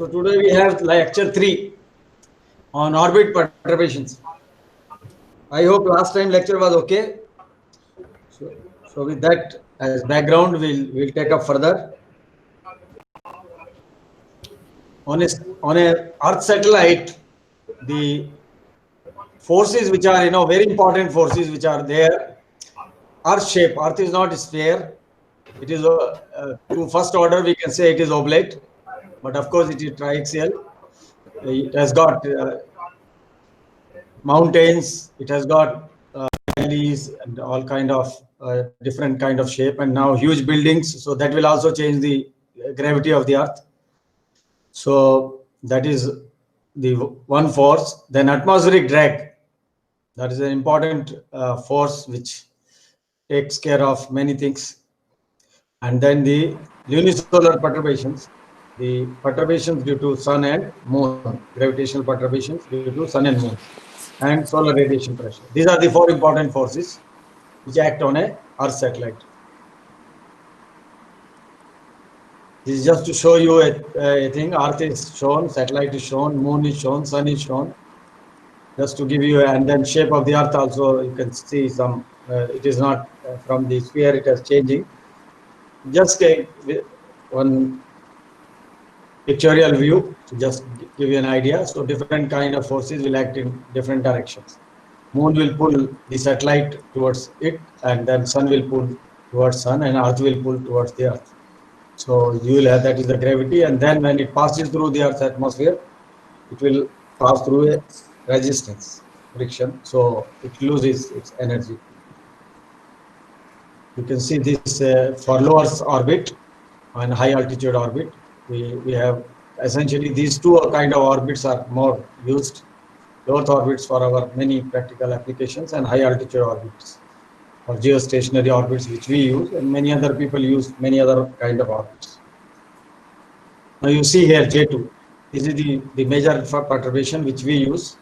So today we have lecture 3 on orbit perturbations. I hope last time lecture was okay. So with that as background, we'll take up further. On a, on a Earth satellite, the forces which are very important forces which are there. Earth shape. Earth is not a sphere. It is to first order we can say it is oblate, but of course it is triaxial. It has got mountains. It has got valleys and all kind of different kind of shape, and now huge buildings. So that will also change the gravity of the Earth. So that is the one force. Then atmospheric drag. That is an important force which takes care of many things. And then the lunisolar perturbations, the perturbations due to sun and moon, gravitational perturbations due to sun and moon, and solar radiation pressure. These are the 4 important forces which act on a Earth satellite. This is just to show you a thing. Earth is shown, satellite is shown, moon is shown, sun is shown. Just to give you, and then shape of the Earth also you can see some. It is not from the sphere; it is changing. Just one pictorial view to just give you an idea. So different kind of forces will act in different directions. Moon will pull the satellite towards it, and then sun will pull towards sun, and Earth will pull towards the Earth. So you will have, that is the gravity, and then when it passes through the Earth's atmosphere, it will pass through a resistance, friction. So it loses its energy. You can see this for low Earth orbit and high altitude orbit. We have essentially these two kind of orbits are more used. Low Earth orbits for our many practical applications, and high altitude orbits or geostationary orbits which we use, and many other people use many other kind of orbits. Now you see here J2. This is the major perturbation which we use.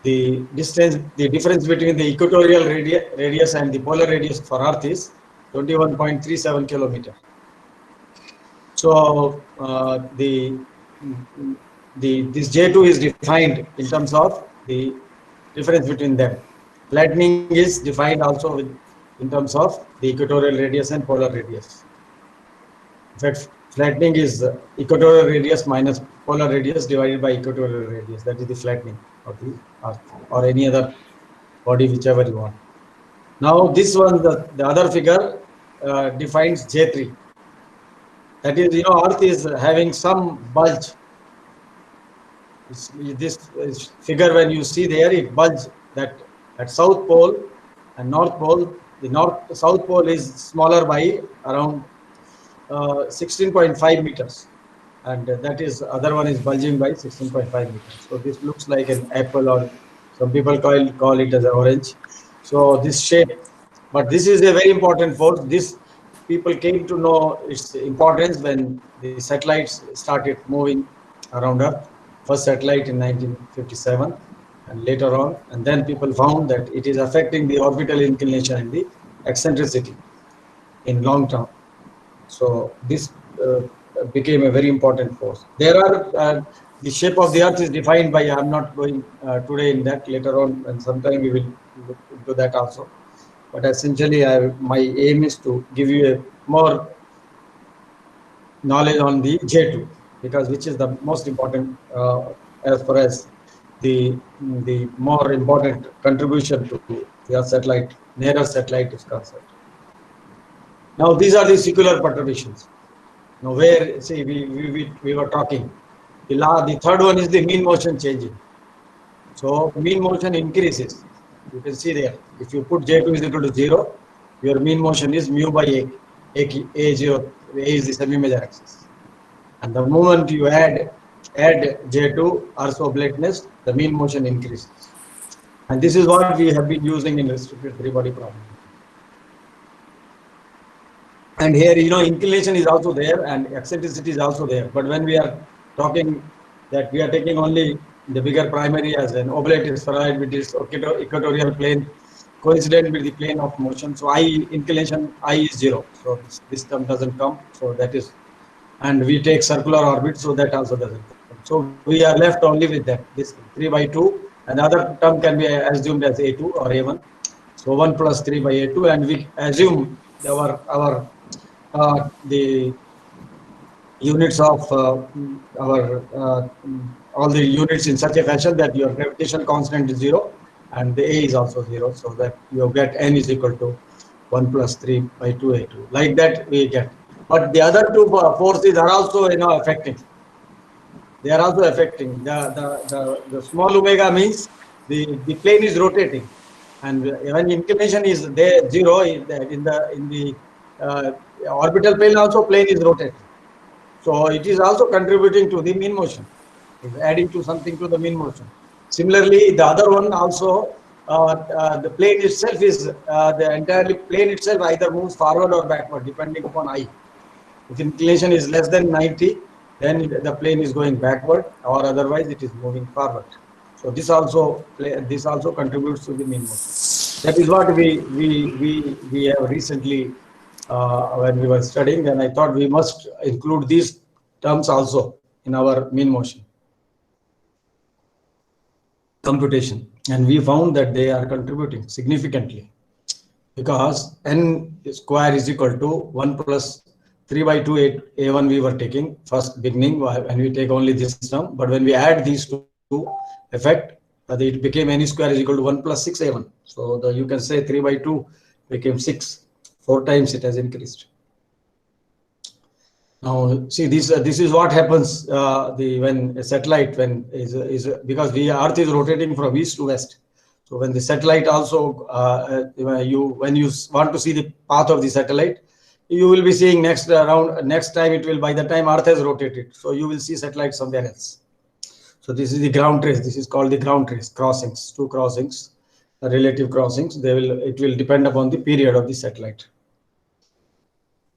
The distance, the difference between the equatorial radius and the polar radius for Earth is 21.37 kilometer. So this J2 is defined in terms of the difference between them. Flattening is defined also in terms of the equatorial radius and polar radius. In fact, flattening is equatorial radius minus polar radius divided by equatorial radius. That is the flattening of the Earth or any other body, whichever you want. Now this one, the other figure defines J3. That is, Earth is having some bulge. This figure, when you see there, it bulge that at South Pole and North Pole. The South Pole is smaller by around 16.5 meters, and that is other one is bulging by 16.5 meters. So this looks like an apple, or some people call it as an orange. So this shape, but this is a very important force. This people came to know its importance when the satellites started moving around Earth. First satellite in 1957, and later on, and then people found that it is affecting the orbital inclination and the eccentricity in long term. So this became a very important force. There are the shape of the Earth is defined by. I'm not going today in that. Later on, and sometime we will look into that also. But essentially, my aim is to give you a more knowledge on the J2, because which is the most important as far as the more important contribution to the satellite, nearer satellite is concerned. Now these are the secular perturbations. Now where, see, we were talking, the third one is the mean motion changing. So mean motion increases. You can see there, if you put J2 is equal to 0, your mean motion is mu by A0. A is the semi-major axis. And the moment you add J2, Earth's oblateness, the mean motion increases. And this is what we have been using in restricted three-body problem. And here, inclination is also there and eccentricity is also there. But when we are talking that we are taking only the bigger primary as an oblate spheroid with this equatorial plane coincident with the plane of motion. So inclination I is 0. So this term doesn't come. So that is, and we take circular orbit, so that also doesn't come. So we are left only with that, this 3 by 2, and the other term can be assumed as A2 or A1. So 1 plus 3 by A2, and we assume the units of our all the units in such a fashion that your gravitational constant is 0 and the A is also 0, so that you get n is equal to 1 plus 3 by 2A2. Like that we get. But the other two forces are also, affecting. They are also affecting. The small omega means the plane is rotating, and when inclination is there 0 in the uh, orbital plane, also plane is rotating. So it is also contributing to the mean motion. It's adding to something to the mean motion. Similarly, the other one also, the plane itself is the entirely plane itself either moves forward or backward depending upon I. If inclination is less than 90, then the plane is going backward, or otherwise it is moving forward. So this also contributes to the mean motion. That is what we have recently when we were studying, and I thought we must include these terms also in our mean motion computation, and we found that they are contributing significantly, because n square is equal to 1 plus 3 by 2 a1 we were taking first beginning, and we take only this term, but when we add these two effect, it became n square is equal to 1 plus 6 a1. So you can say 3 by 2 became 6, 4 times it has increased. Now see, this is what happens when a satellite, when is because the Earth is rotating from east to west. So when the satellite also when you want to see the path of the satellite, you will be seeing next time it will, by the time Earth has rotated, so you will see satellite somewhere else. So this is the ground trace. This is called the ground trace crossings. Two crossings, relative crossings. It will depend upon the period of the satellite.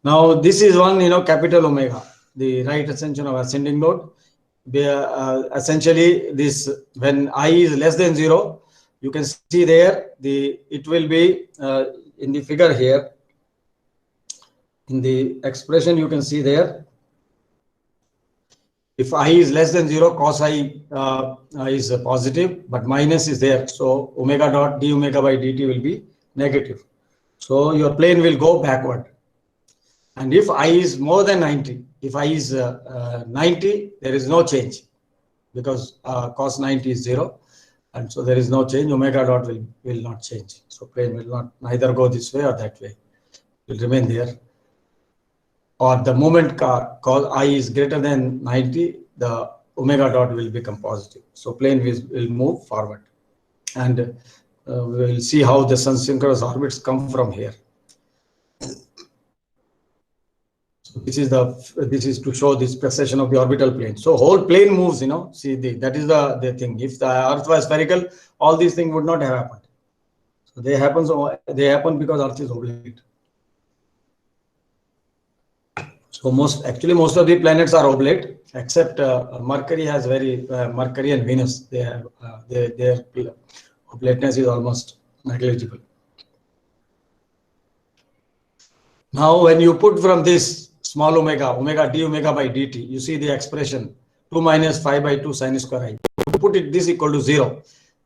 Now this is one, capital omega, the right ascension of ascending node. Essentially, this when I is less than 0, you can see there it will be in the figure here. In the expression, you can see there, if I is less than 0, cos I is positive, but minus is there. So omega dot d omega by dt will be negative. So your plane will go backward. And if I is more than 90, if I is 90, there is no change, because cos 90 is 0. And so there is no change. Omega dot will not change. So plane will not neither go this way or that way. It will remain there. Or the moment cos I is greater than 90, the omega dot will become positive. So plane will move forward. And we will see how the sun synchronous orbits come from here. So this is to show this precession of the orbital plane. So whole plane moves, see that is the thing. If the Earth was spherical, all these things would not have happened. So they happen because Earth is oblate. So most of the planets are oblate, except Mercury has Mercury and Venus. They have their oblateness is almost negligible. Now, when you put from this small omega d omega by dt, you see the expression 2 minus 5 by 2 sin square I. You put it this equal to 0.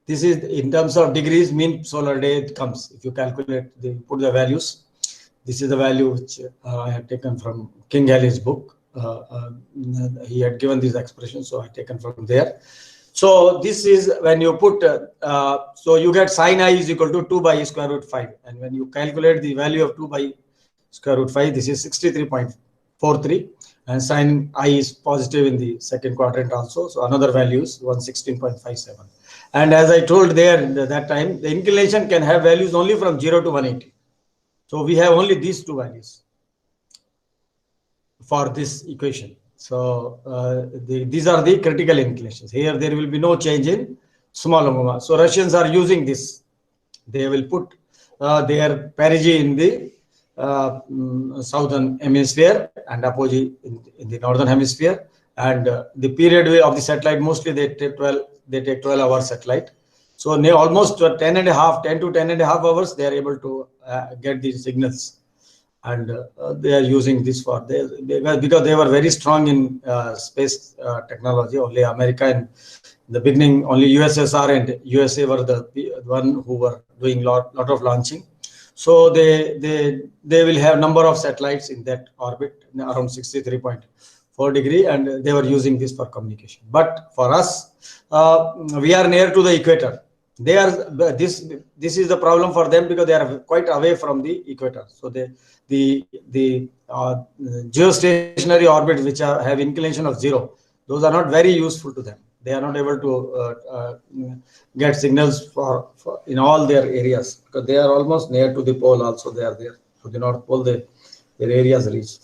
This is in terms of degrees mean solar day it comes. If you calculate, put the values. This is the value which I had taken from King Halley's book. He had given this expression, so I taken from there. So this is when you put, so you get sin I is equal to 2 by square root 5. And when you calculate the value of 2 by square root 5, this is 63.43. And sin I is positive in the second quadrant also. So another value is 116.57. And as I told there that time, the inclination can have values only from 0 to 180. So we have only these two values for this equation. So these are the critical inclinations. Here there will be no change in small omega. So Russians are using this. They will put their perigee in the southern hemisphere and apogee in the northern hemisphere. And the period of the satellite, mostly they take 12-hour satellite. So almost 10 to 10 and a half hours, they are able to get these signals. and they are using this for because they were very strong in space technology. Only America in the beginning, only USSR and USA were the one who were doing lot of launching. So they will have number of satellites in that orbit around 63.4 degree, and they were using this for communication. But for us, we are near to the equator. They are this is the problem for them because they are quite away from the equator. So the geostationary orbits which have inclination of 0, those are not very useful to them. They are not able to get signals for in all their areas because they are almost near to the pole. Also, they are there to the North Pole. Their areas reach.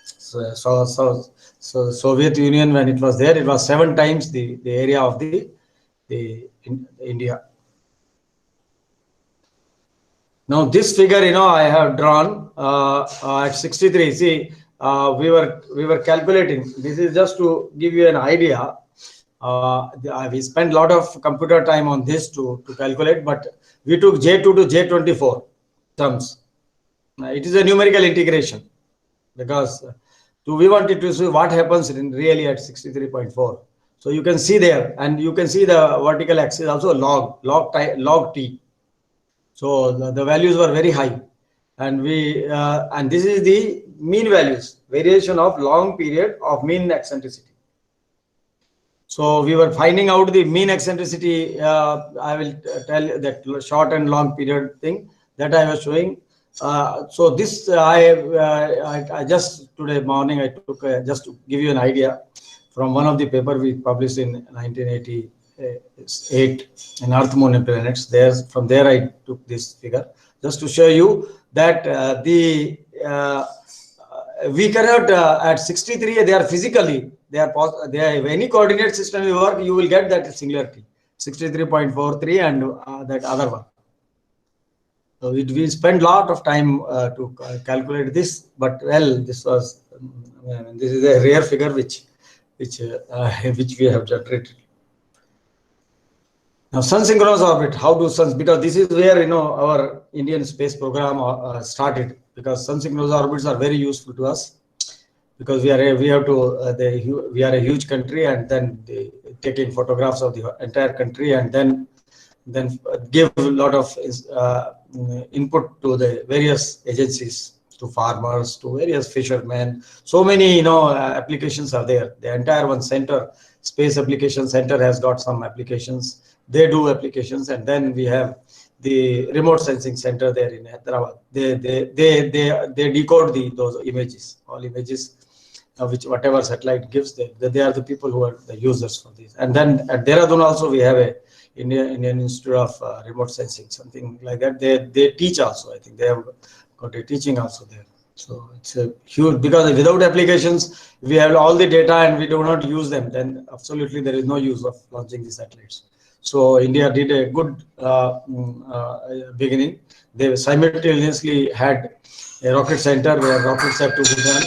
So Soviet Union, when it was there, it was 7 times the area of the India. Now this figure, I have drawn at 63. See, we were calculating. This is just to give you an idea. We spent a lot of computer time on this to calculate, but we took J2 to J24 terms. It is a numerical integration because we wanted to see what happens really at 63.4. So you can see there, and you can see the vertical axis also log t. So the values were very high, and and this is the mean values, variation of long period of mean eccentricity. So we were finding out the mean eccentricity. I will tell you that short and long period thing that I was showing. So this I just today morning I took just to give you an idea from one of the paper we published in 1988 in Earth, Moon, and Planets. From there I took this figure just to show you that we cannot at 63. They are physically they are any coordinate system you work, you will get that singularity 63.43 and that other one. So we spent a lot of time to calculate this, but well, this is a rare figure which we have generated. Now, sun synchronous orbit. How do suns? Because this is where our Indian space program started. Because sun synchronous orbits are very useful to us. Because we are a huge country, and then taking photographs of the entire country, and then give a lot of input to the various agencies, to farmers, to various fishermen. So many applications are there. The entire one center, space application center, has got some applications. They do applications, and then we have the remote sensing center there in Hyderabad. They decode those images, all images, which whatever satellite gives them. They are the people who are the users for this. And then at Dehradun also we have a Indian Institute of Remote Sensing, something like that. They teach also. I think they have got a teaching also there. So it's a huge, because without applications, we have all the data and we do not use them, then absolutely there is no use of launching the satellites. So India did a good beginning. They simultaneously had a rocket center where rockets have to be done.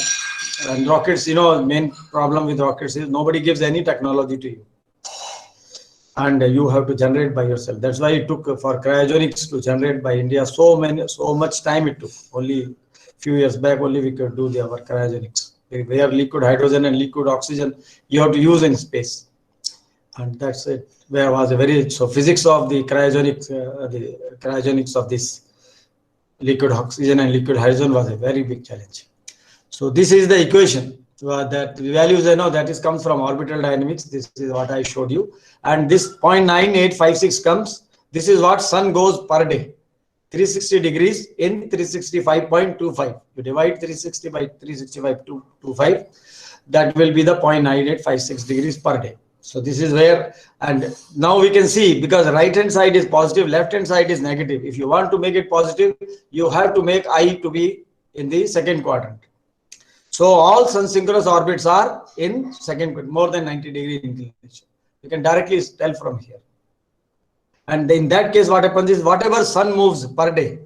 And rockets, main problem with rockets is nobody gives any technology to you. And you have to generate by yourself. That's why it took for cryogenics to generate by India so much time it took. Only few years back only we could do our cryogenics. Where liquid hydrogen and liquid oxygen you have to use in space. And that's it. There was physics of the cryogenics of this liquid oxygen and liquid hydrogen was a very big challenge. So this is the equation that the values that is comes from orbital dynamics. This is what I showed you, and this 0.9856 comes. This is what sun goes per day, 360 degrees in 365.25. You divide 360 by 365.25. That will be the 0.9856 degrees per day. So this is where, and now we can see, because right hand side is positive, left hand side is negative. If you want to make it positive, you have to make I to be in the second quadrant. So all sun synchronous orbits are in second, more than 90-degree inclination. You can directly tell from here. And in that case, what happens is whatever sun moves per day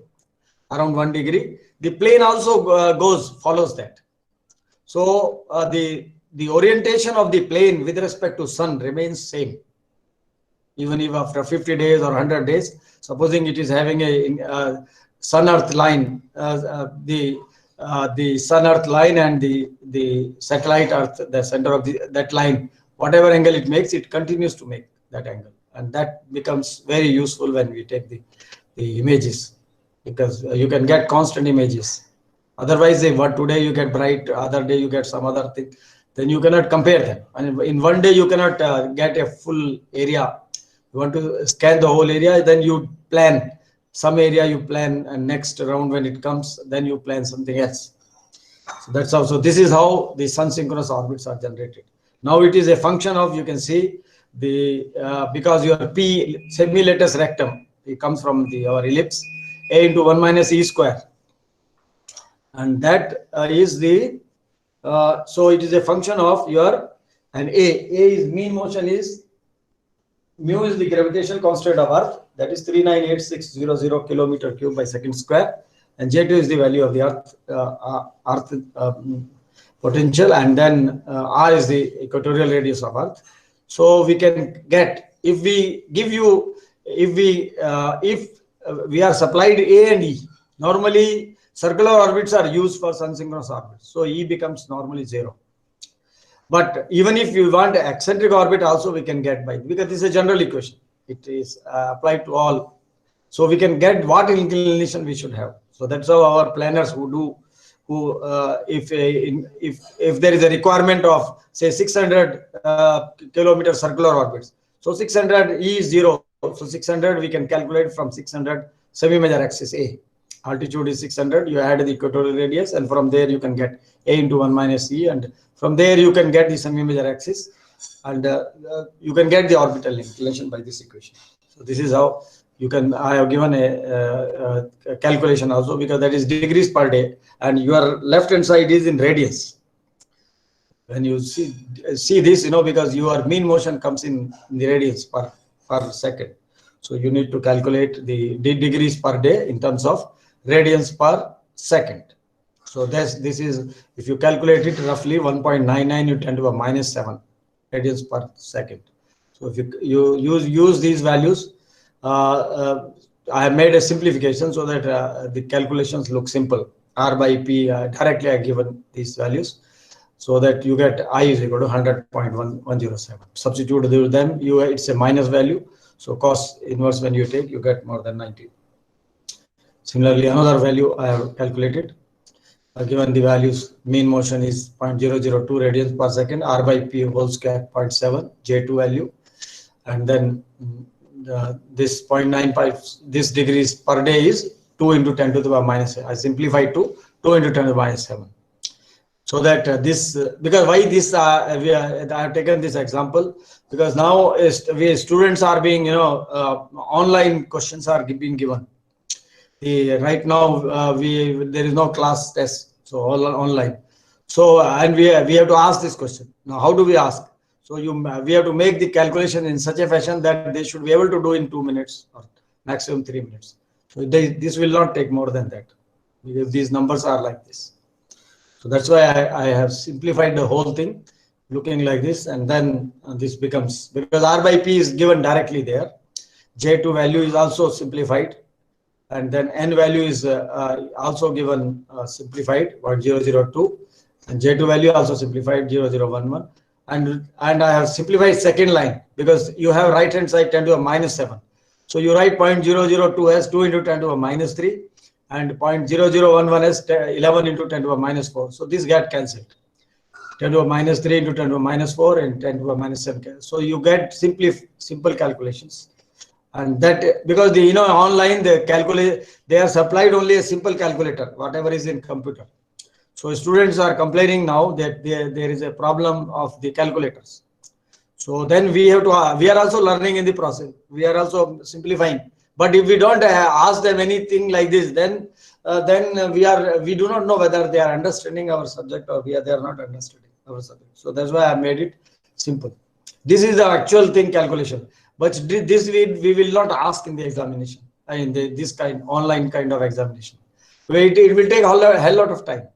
around 1 degree, the plane also follows that. So the orientation of the plane with respect to sun remains same. Even if after 50 days or 100 days, supposing it is having a sun-earth line, the the sun earth line and the satellite earth, the center of that line, whatever angle it makes, it continues to make that angle, and that becomes very useful when we take the images, because you can get constant images. Otherwise, if what today you get bright, other day you get some other thing, then you cannot compare them. And in one day you cannot get a full area. You want to scan the whole area, then you plan some area, you plan, and next round when it comes, then you plan something else. So that's how. So this is how the sun synchronous orbits are generated. Now it is a function of, you can see the because your p semi-latus rectum, it comes from our ellipse, a into 1 minus e square, and that is the so it is a function of your, and a is mean motion, is mu is the gravitational constant of earth, that is 398600 kilometer cube by second square, and j2 is the value of the earth potential, and then r is the equatorial radius of earth. So we can get, if we give you, if we are supplied a and e, normally circular orbits are used for sun synchronous orbits, so e becomes normally 0. But even if you want eccentric orbit also, we can get by, because this is a general equation, it is applied to all, so we can get what inclination we should have. So that's how our planners if there is a requirement of say 600 kilometer circular orbits, so 600 e is 0, so 600 we can calculate from 600 semi-major axis A, altitude is 600, you add the equatorial radius, and from there you can get a into 1 minus e, and from there you can get the semi-major axis, and you can get the orbital inclination by this equation. So this is how you can, I have given a calculation also, because that is degrees per day, and your left hand side is in radians. When you see this, because your mean motion comes in the radians per second, so you need to calculate the degrees per day in terms of radians per second. So this is, if you calculate it, roughly 1.99 you 10 to the minus 7 radians per second. So if you use these values, I have made a simplification so that the calculations look simple. R by P, directly I have given these values, so that you get I is equal to 100.107. Substitute them, it's a minus value, so cos inverse when you take, you get more than 90. Similarly, another value I have calculated, given the values, mean motion is 0.002 radians per second, R by P whole square 0.7, J2 value, and then this 0.95, this degrees per day is 2 into 10 to the power minus 7. I simplified to 2 into 10 to the minus 7. So that because why this, I have taken this example, because now students are being, online questions are being given. Right now there is no class test, so all online. So and we have to ask this question. Now how do we ask? So we have to make the calculation in such a fashion that they should be able to do in 2 minutes or maximum 3 minutes. So this will not take more than that, because these numbers are like this. So that's why I have simplified the whole thing, looking like this, and then this becomes, because R by P is given directly there, J2 value is also simplified, and then N value is also given simplified 0.002, and J2 value also simplified 0.011, and I have simplified second line, because you have right hand side 10 to the minus 7, so you write 0.002 as 2 into 10 to the minus 3, and 0.0011 as 11 into 10 to the minus 4. So this get cancelled. 10 to the minus 3 into 10 to the minus 4 and 10 to the minus 7. So you get simple calculations. And that, because online they are supplied only a simple calculator, whatever is in computer. So students are complaining now that there is a problem of the calculators. So then we are also learning in the process. We are also simplifying. But if we don't ask them anything like this, then we do not know whether they are understanding our subject or they are not understanding our subject. So that's why I made it simple. This is the actual thing calculation. But this we will not ask in the examination, in this kind online kind of examination. It will take a hell lot of time.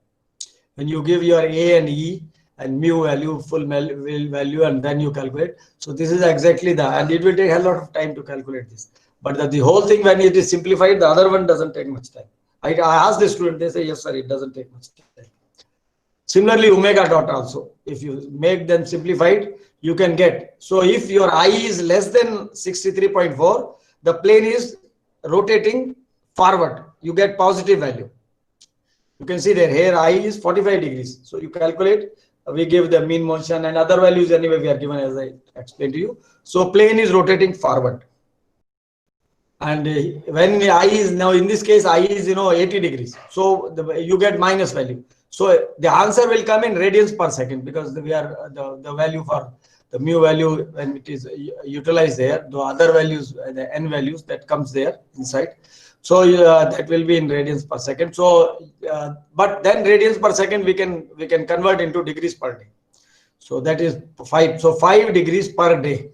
When you give your A and E and mu value, full value, and then you calculate. So this is exactly and it will take a lot of time to calculate this. But the whole thing, when it is simplified, the other one doesn't take much time. I asked the student, they say, yes, sir, it doesn't take much time. Similarly, omega dot also, if you make them simplified, you can get. So if your I is less than 63.4, the plane is rotating forward. You get positive value. You can see there, here I is 45 degrees. So you calculate, we give the mean motion and other values anyway we are given as I explained to you. So plane is rotating forward. And when I is now, in this case, I is 80 degrees. So you get minus value. So the answer will come in radians per second, because we are the value for the mu value when it is utilized there, the other values, the n values that comes there inside. So that will be in radians per second. So but then radians per second we can convert into degrees per day. So that is 5. So 5 degrees per day.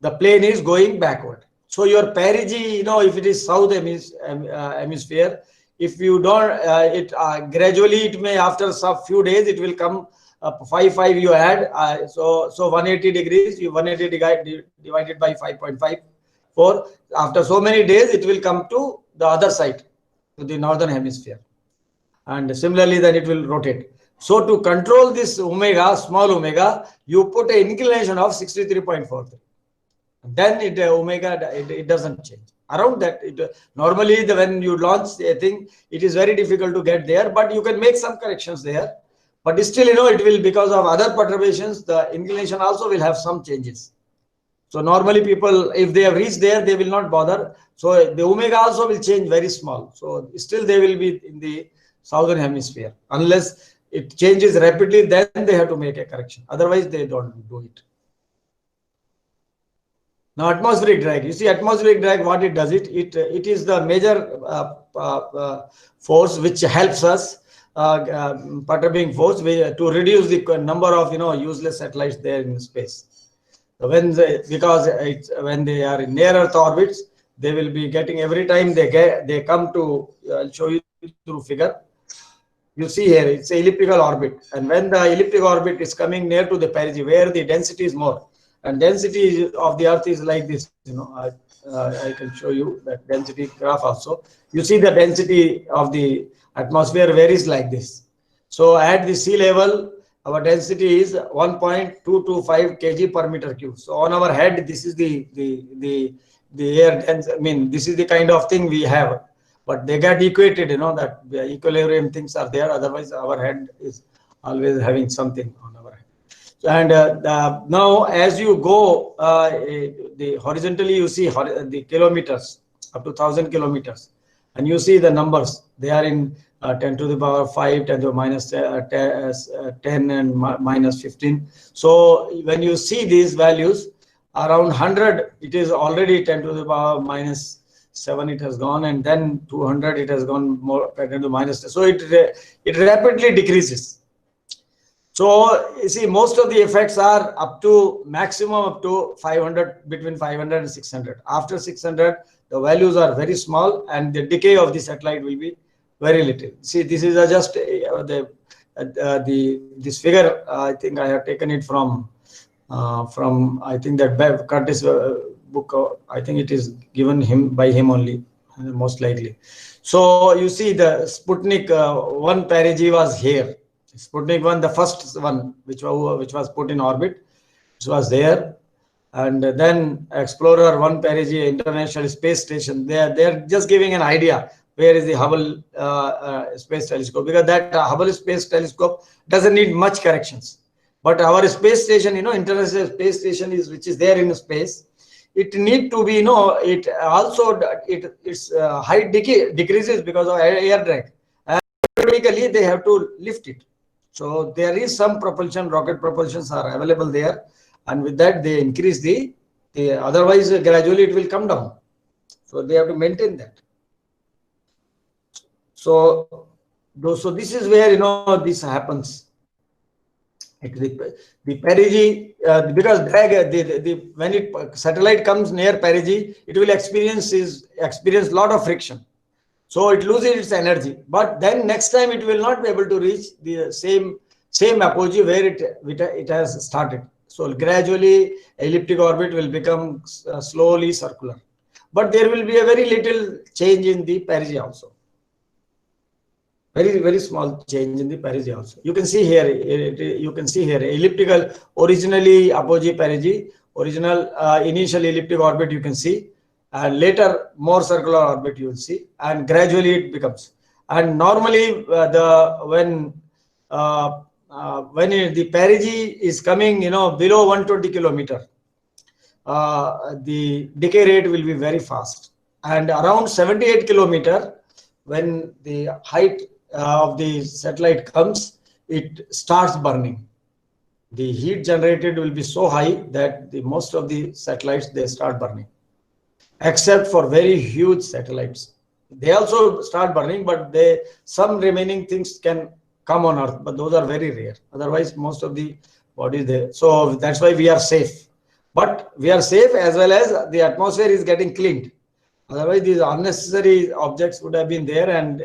The plane is going backward. So your perigee, if it is south hemisphere, if you don't, gradually it may, after some few days, it will come 5 you add. So 180 degrees, you 180 divided by 5.54. After so many days, it will come to the other side, to the northern hemisphere. And similarly, then it will rotate. So to control this omega, small omega, you put an inclination of 63.43. Then it doesn't change around that. Normally when you launch a thing, it is very difficult to get there, but you can make some corrections there. But still, it will, because of other perturbations, the inclination also will have some changes. So normally people, if they have reached there, they will not bother. So the omega also will change very small. So still they will be in the southern hemisphere. Unless it changes rapidly, then they have to make a correction. Otherwise, they don't do it. Now, atmospheric drag. You see, atmospheric drag, what it does, it is the major force which helps us, perturbing force, to reduce the number of useless satellites there in space. So when they are in near Earth orbits, they will be getting, every time they come to. I'll show you through figure. You see here, it's an elliptical orbit, and when the elliptical orbit is coming near to the perigee, where the density is more. And density of the Earth is like this. I can show you that density graph also. You see the density of the atmosphere varies like this. So at the sea level, our density is 1.225 kg per meter cube. So on our head, this is the air density. This is the kind of thing we have. But they get equated, that the equilibrium things are there. Otherwise, our head is always having something on our head. And now, as you go the horizontally, you see the kilometers up to 1,000 kilometers, and you see the numbers. They are in 10 to the power 5, 10 to the minus 10, and minus 15. So when you see these values around 100, it is already 10 to the power minus 7. It has gone, and then 200, it has gone more 10 to the minus 10. So it rapidly decreases. So you see, most of the effects are up to maximum up to 500, between 500 and 600. After 600, the values are very small, and the decay of the satellite will be very little. See, this is just this figure. I think I have taken it from I think that Bev Curtis book. I think it is given by him only, most likely. So you see, the Sputnik 1 perigee was here. Sputnik 1, the first one which was put in orbit, which was there, and then Explorer 1 perigee, International Space Station. They're just giving an idea where is the Hubble Space Telescope, because that Hubble Space Telescope doesn't need much corrections. But our space station, International Space Station, which is there in space, it need to be, it also its height decreases because of air drag, and periodically they have to lift it. So there is some propulsion, rocket propulsions are available there, and with that they increase the otherwise gradually it will come down. So they have to maintain that. So this is where this happens. The perigee, because drag, when satellite comes near perigee, it will experience lot of friction. So it loses its energy, but then next time it will not be able to reach the same apogee where it has started. So gradually elliptic orbit will become slowly circular, but there will be a very little change in the perigee also. very small change in the perigee also. You can see here, you can see here elliptical, originally apogee perigee, original initial elliptic orbit you can see, and later more circular orbit you will see, and gradually it becomes. And normally the perigee is coming, below 120 kilometer, the decay rate will be very fast. And around 78 kilometer, when the height of the satellite comes, it starts burning. The heat generated will be so high that most of the satellites, they start burning, except for very huge satellites. They also start burning, but some remaining things can come on Earth, but those are very rare. Otherwise, most of the bodies there. So that's why we are safe. But we are safe as well as the atmosphere is getting cleaned. Otherwise, these unnecessary objects would have been there, and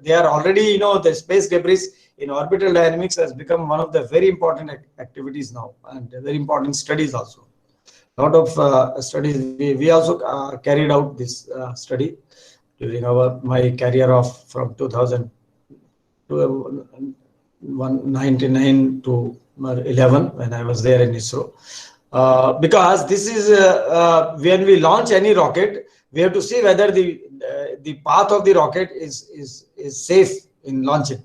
they are already, the space debris in orbital dynamics has become one of the very important activities now, and very important studies also. A lot of studies, we also carried out this study during my career of from 2000 to 1999 to 11 when I was there in ISRO. Because this is when we launch any rocket, we have to see whether the path of the rocket is safe in launching.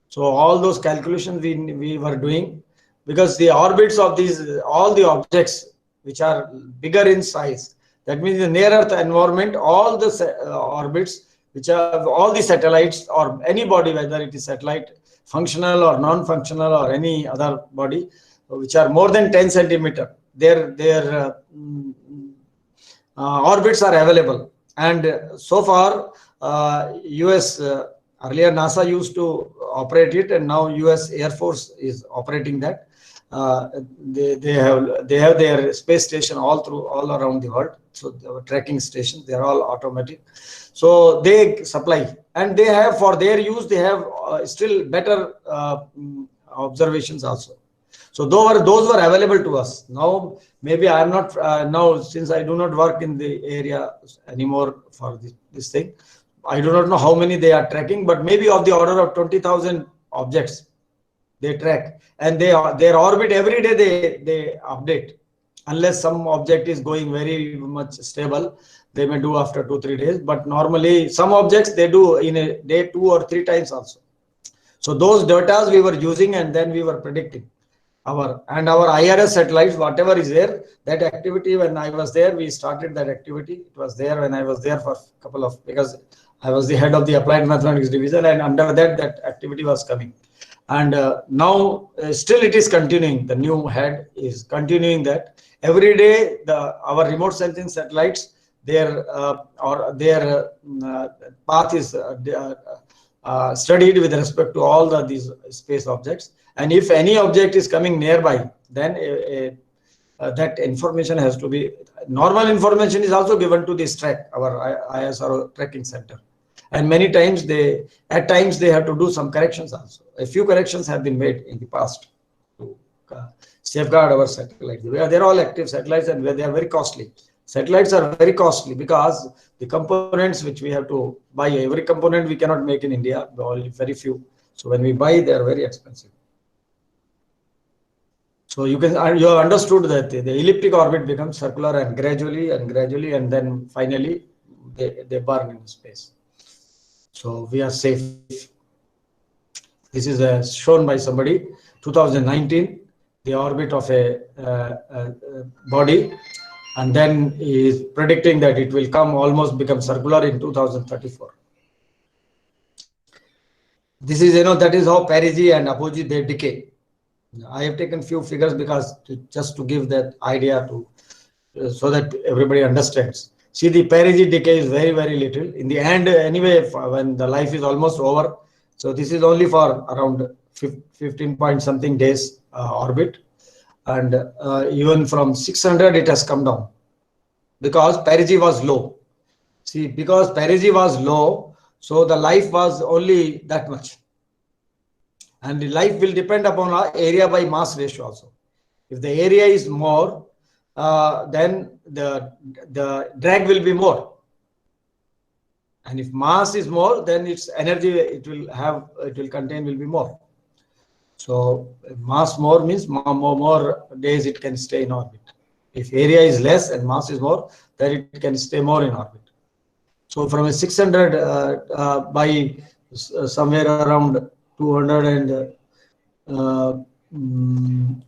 So all those calculations we were doing, because the orbits of all the objects which are bigger in size, that means the near Earth environment, all the orbits which have all the satellites or any body, whether it is satellite functional or non-functional or any other body, which are more than 10 centimeter, their orbits are available. And so far, US, earlier NASA used to operate it, and now US Air Force is operating that. They have their space station all around the world. So the tracking stations, they are all automatic. So they supply, and they have, for their use, they have still better observations also. So those were available to us. Now maybe I am not now, since I do not work in the area anymore for this thing, I do not know how many they are tracking, but maybe of the order of 20,000 objects they track, and their orbit every day they update, unless some object is going very much stable, they may do after 2-3 days, but normally some objects they do in a day 2 or 3 times also. So those data we were using, and then we were predicting our IRS satellites, whatever is there, that activity. When I was there, we started that activity. It was there when I was there for a couple of, because I was the head of the applied mathematics division, and under that activity was coming. And now still it is continuing. The new head is continuing that every day. Our remote sensing satellites, their path is studied with respect to all these space objects. And if any object is coming nearby, then that information has to be, normal information is also given to this track, our ISRO tracking center. And many times at times they have to do some corrections also. A few corrections have been made in the past to safeguard our satellites. They're all active satellites, and they are very costly. Satellites are very costly because the components which we have to buy, every component we cannot make in India, only very few. So when we buy, they are very expensive. So you have understood that the elliptic orbit becomes circular, and gradually, and then finally they burn in space. So we are safe. This is shown by somebody, 2019, the orbit of a body, and then he is predicting that it will almost become circular in 2034. This is, that is how perigee and apogee, they decay. I have taken few figures because just to give that idea so that everybody understands. See, the perigee decay is very, very little. In the end, anyway, when the life is almost over, so this is only for around 15 point something days orbit. And even from 600, it has come down because perigee was low. See, because perigee was low, so the life was only that much. And the life will depend upon our area by mass ratio also. If the area is more, then the drag will be more. And if mass is more, then its energy it will contain will be more. So mass more means more days it can stay in orbit. If area is less and mass is more, then it can stay more in orbit. So from a 600 by somewhere around 200 and mm,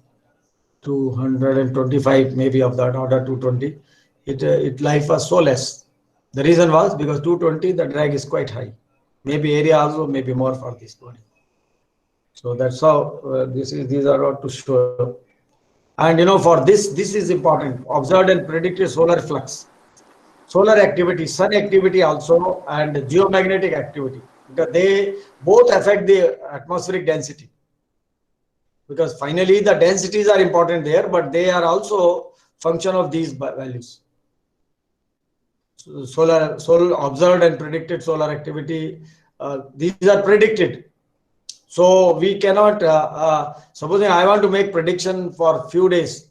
225 maybe of that order 220, it life was so less. The reason was because 220 the drag is quite high. Maybe area also maybe more for this body. So that's how these are all to show. And for this is important. Observed and predicted solar flux, solar activity, sun activity also, and geomagnetic activity, because they both affect the atmospheric density. Because finally the densities are important there, but they are also function of these values. So solar observed and predicted solar activity, these are predicted. So we cannot, supposing I want to make prediction for few days.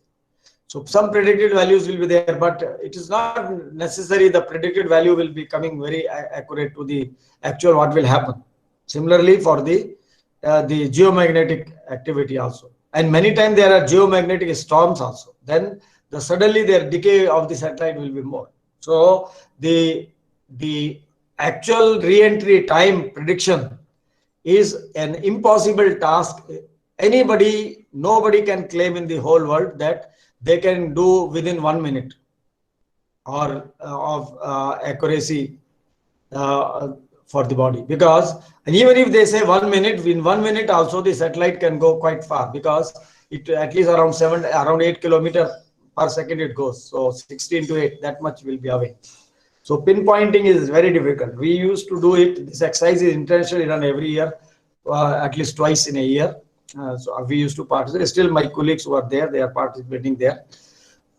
So some predicted values will be there, but it is not necessary the predicted value will be coming very accurate to the actual what will happen. Similarly for the geomagnetic activity also. And many times there are geomagnetic storms also. Then suddenly their decay of the satellite will be more. So the actual re-entry time prediction is an impossible task. Nobody can claim in the whole world that they can do within 1 minute or of accuracy for the body. Because and even if they say 1 minute, in 1 minute also the satellite can go quite far, because it at least around 8 kilometers per second it goes. So 16 to 8, that much will be away. So pinpointing is very difficult. We used to do it. This exercise is internationally done every year, at least twice in a year. So we used to participate. Still, my colleagues who are there, they are participating there.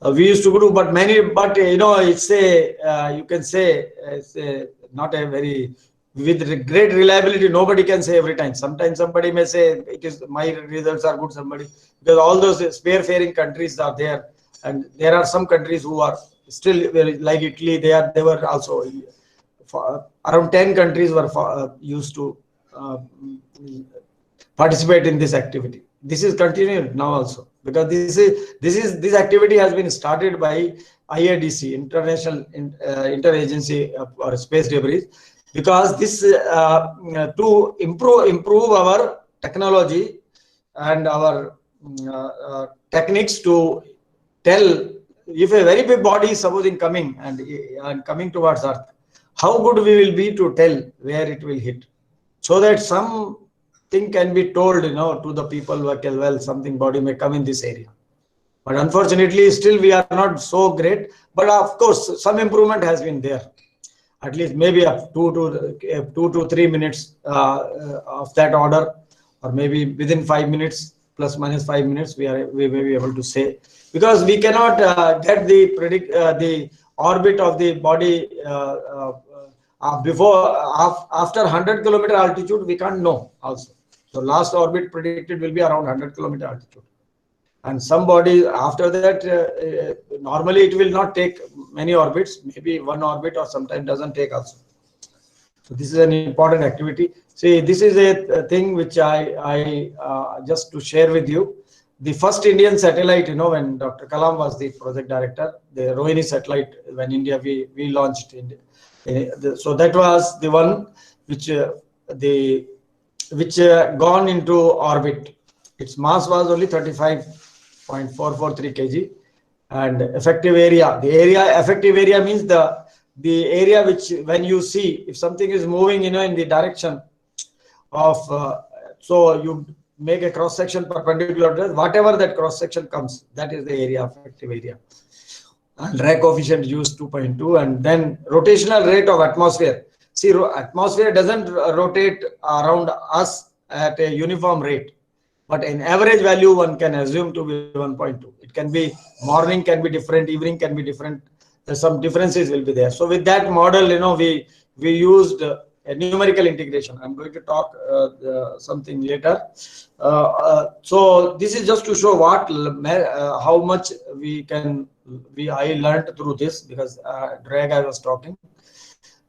We used to do, but it's you can say it's not a very with great reliability. Nobody can say every time. Sometimes somebody may say it is my results are good. Somebody, because all those sparefaring countries are there, and there are some countries who are still like Italy. They were also around 10 countries were used to participate in this activity. This is continued now also, because this activity has been started by IADC, International Interagency or Space Debris, because this to improve our technology and our techniques to tell if a very big body is supposing coming and coming towards Earth, how good we will be to tell where it will hit, so that something can be told, to the people who are, well, something body may come in this area. But unfortunately, still we are not so great. But of course, some improvement has been there. At least maybe up 2 to 3 minutes of that order, or maybe within 5 minutes, plus minus 5 minutes, we may be able to say, because we cannot get the orbit of the body after 100 kilometer altitude. We can't know also. So last orbit predicted will be around 100 kilometer altitude. And some bodies after that, normally it will not take many orbits, maybe one orbit, or sometimes doesn't take also. So this is an important activity. See, this is a thing which I just to share with you. The first Indian satellite, when Dr. Kalam was the project director, the Rohini satellite, when India we launched so that was the one which gone into orbit. Its mass was only 35.443 kg, and effective area means the area which, when you see if something is moving in the direction of so you make a cross section perpendicular to whatever that cross section comes, that is the effective area. And drag coefficient used 2.2, and then rotational rate of atmosphere. See, atmosphere doesn't rotate around us at a uniform rate, but an average value one can assume to be 1.2. It can be morning can be different, evening can be different. Some differences will be there. So with that model, we used a numerical integration. I'm going to talk something later. So this is just to show how much I learned through this, because drag I was talking.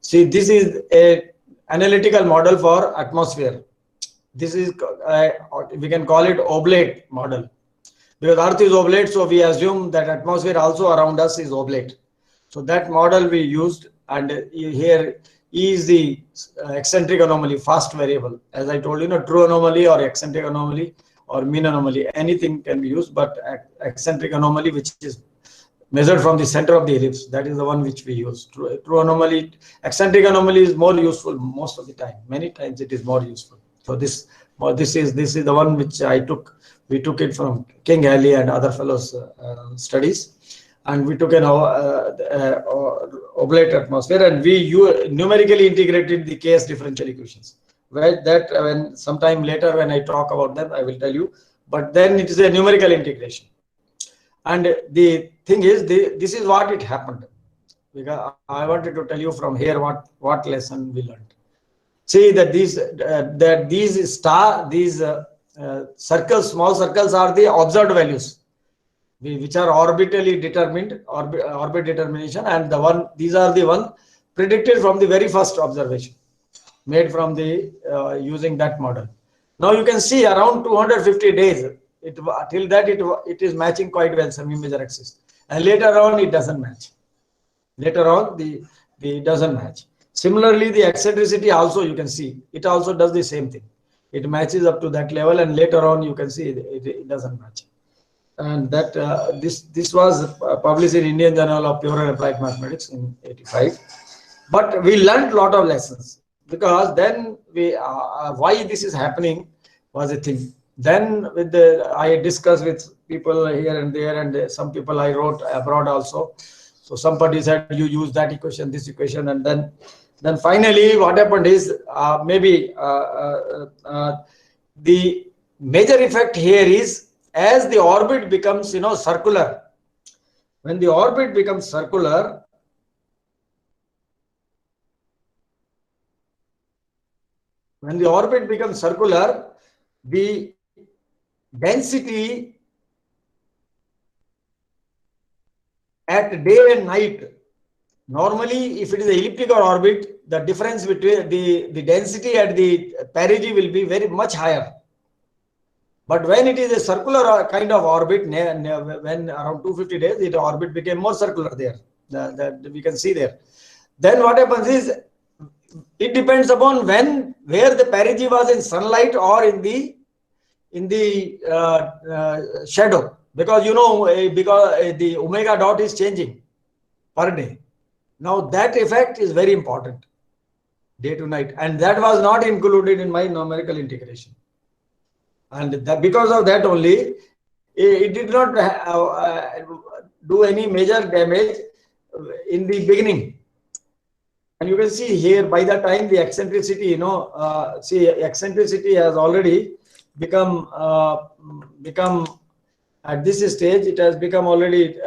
See, this is a analytical model for atmosphere. This is we can call it oblate model, because Earth is oblate, so we assume that atmosphere also around us is oblate. So that model we used, and here E is the eccentric anomaly, fast variable. As I told you, true anomaly or eccentric anomaly or mean anomaly, anything can be used, but eccentric anomaly, which is measured from the center of the ellipse, that is the one which we use. True anomaly, eccentric anomaly is more useful most of the time. Many times it is more useful. So this is the one which we took it from King Halley and other fellows studies, and we took an oblate atmosphere, and we numerically integrated the Ks differential equations. Well, that when sometime later when I talk about them, I will tell you. But then it is a numerical integration. And the thing is, this is what it happened. Because I wanted to tell you from here what lesson we learned. See that these circles, small circles, are the observed values, which are orbitally determined, orbit determination, and these are the one predicted from the very first observation made from the using that model. Now you can see around 250 days. Till that it is matching quite well, semi-major axis, and later on it doesn't match. Later on the doesn't match. Similarly, the eccentricity also, you can see it also does the same thing. It matches up to that level, and later on you can see it doesn't match. And that this was published in Indian Journal of Pure and Applied Mathematics in '85. But we learned a lot of lessons, because then why this is happening was a thing. Then I discussed with people here and there, and some people I wrote abroad also. So somebody said you use that equation, this equation, and then finally what happened is the major effect here is, as the orbit becomes circular. When the orbit becomes circular, the density at day and night, normally if it is an elliptical orbit, the difference between the density at the perigee will be very much higher. But when it is a circular kind of orbit, when around 250 days, the orbit became more circular there. That we can see there. Then what happens is, it depends upon where the perigee was in sunlight or in the shadow, because because the omega dot is changing per day. Now that effect is very important, day to night, and that was not included in my numerical integration. And because of that only, it did not do any major damage in the beginning. And you can see here, by the time the eccentricity, see, eccentricity has already become at this stage, it has become already,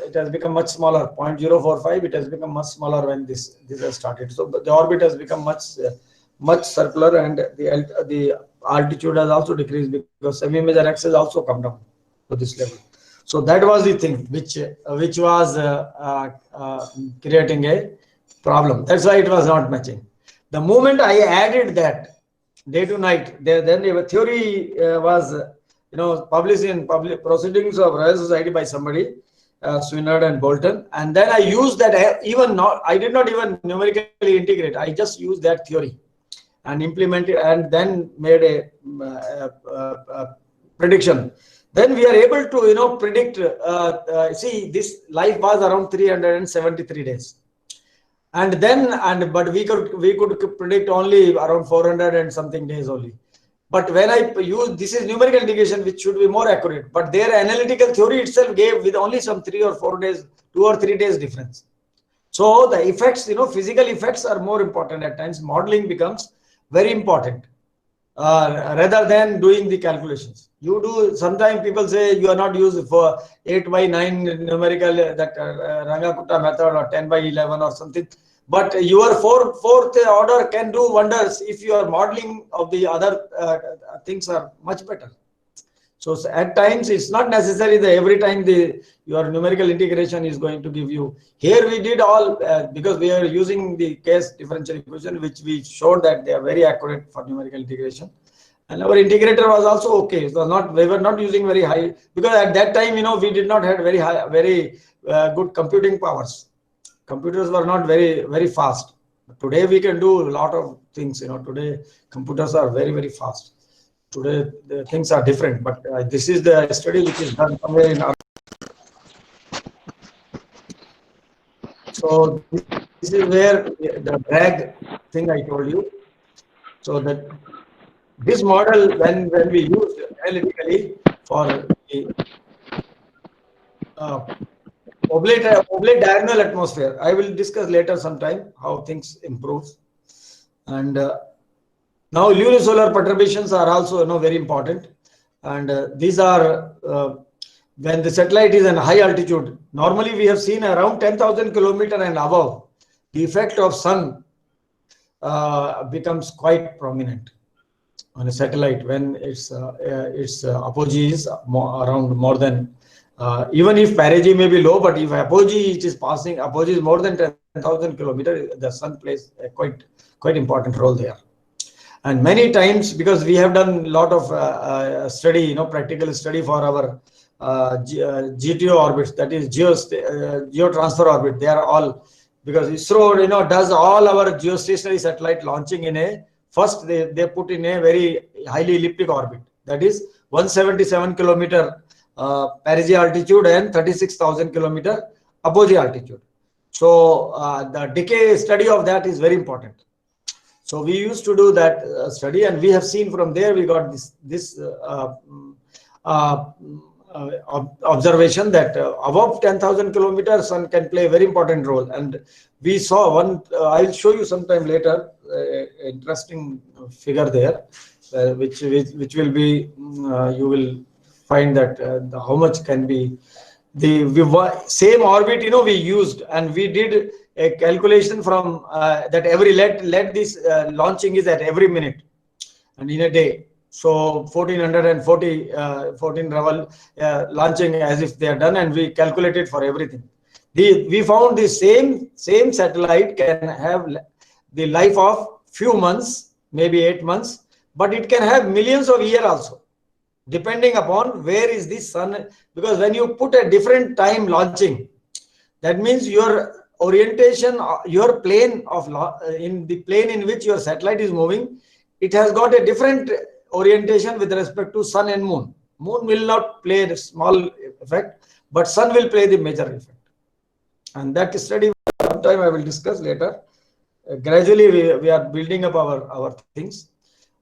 it has become much smaller, 0.045. It has become much smaller when this has started. So the orbit has become much circular, and the altitude has also decreased, because semi-major axis also come down to this level. So that was the thing which was creating a problem. That's why it was not matching. The moment I added that day to night, then the theory was published in public proceedings of Royal Society by somebody, Swinard and Bolton, and then I used that. I did not even numerically integrate. I just used that theory and implemented, and then made a prediction. Then we are able to predict. See, this life was around 373 days. But we could predict only around 400 and something days only. But when I use, this is numerical integration, which should be more accurate, but their analytical theory itself gave with only some 3 or 4 days, 2 or 3 days difference. So the effects, physical effects are more important at times. Modeling becomes very important rather than doing the calculations. Sometimes people say you are not used for 8 by 9 numerical, that Rangakutta method, or 10 by 11 or something. But your fourth order can do wonders if your modeling of the other things are much better. So at times it's not necessary that every time your numerical integration is going to give you. Here we did all because we are using the case differential equation, which we showed that they are very accurate for numerical integration. And our integrator was also okay. It was not, we were not using very high, because at that time, we did not have very high, very good computing powers. Computers were not very fast. Today we can do a lot of things. Today computers are very fast. Today the things are different. But this is the study which is done somewhere in our. So this is where the drag thing I told you. So that this model, when we used analytically for the uh, oblate diurnal atmosphere, I will discuss later sometime how things improve. And now lunisolar perturbations are also very important, and these are when the satellite is in high altitude. Normally we have seen around 10,000 kilometer and above, the effect of sun becomes quite prominent on a satellite when its apogee is around more than, even if perigee may be low, but if apogee is more than 10,000 kilometers, the sun plays a quite important role there. And many times, because we have done a lot of study, practical study for our GTO orbits, that is geotransfer orbit. They are all, because ISRO does all our geostationary satellite launching in a first they put in a very highly elliptic orbit, that is 177 kilometer perigee altitude and 36,000 kilometer apogee altitude. So the decay study of that is very important. So we used to do that study, and we have seen from there we got this observation that above 10,000 kilometers sun can play a very important role. And we saw one, I'll show you sometime later, interesting figure there, which will be, you will find that how much can be the same orbit we used, and we did a calculation from that every let this launching is at every minute and in a day. So 1440 14 launching as if they are done, and we calculated for everything. We found the same satellite can have the life of few months, maybe 8 months, but it can have millions of years also, depending upon where is the sun. Because when you put a different time launching, that means your orientation, your plane of in the plane in which your satellite is moving, it has got a different orientation with respect to sun and moon. Moon will not play a small effect, but sun will play the major effect. And that study sometime I will discuss later. Gradually we are building up our things.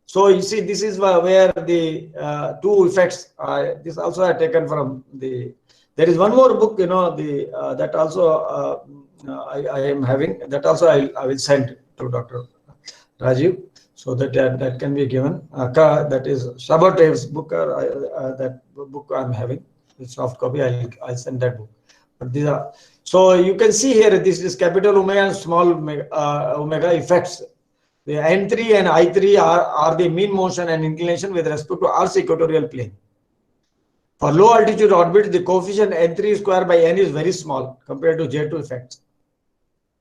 So you see, this is where the two effects. This also I taken from the. There is one more book, that also I am having. That also I will send to Dr. Rajiv, so that can be given. That is Shabatev's book. That book I'm having, the soft copy. I'll send that book. But these are, so you can see here, this is capital omega and small omega effects. The N3 and I3 are the mean motion and inclination with respect to Earth's equatorial plane. For low altitude orbits, the coefficient N3 square by N is very small compared to J2 effects.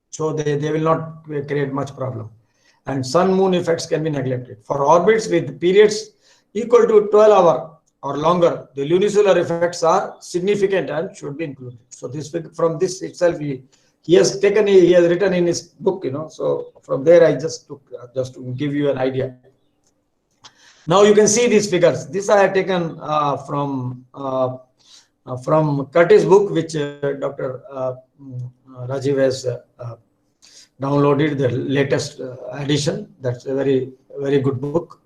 So they will not create much problem. And sun-moon effects can be neglected. For orbits with periods equal to 12 hours or longer, the lunisolar effects are significant and should be included. So this, from this itself, he has written in his book, so from there I just took, just to give you an idea. Now you can see these figures. This I have taken from Curtis' book, which Dr. Rajiv has downloaded, the latest edition. That's a very good book.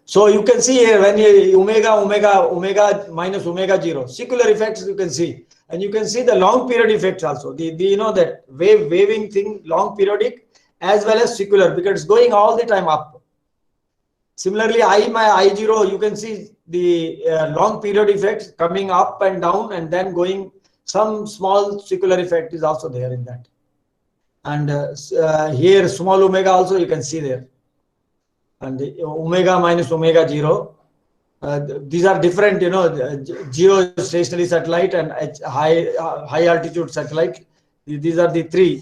So you can see here, when you omega minus omega 0, secular effects you can see. And you can see the long period effects also. That waving thing, long periodic as well as secular, because it's going all the time up. Similarly, I0, you can see the long period effects coming up and down and then going. Some small secular effect is also there in that. And here small omega also you can see there. And the omega minus omega 0. These are different, geostationary satellite and high altitude satellite. These are the three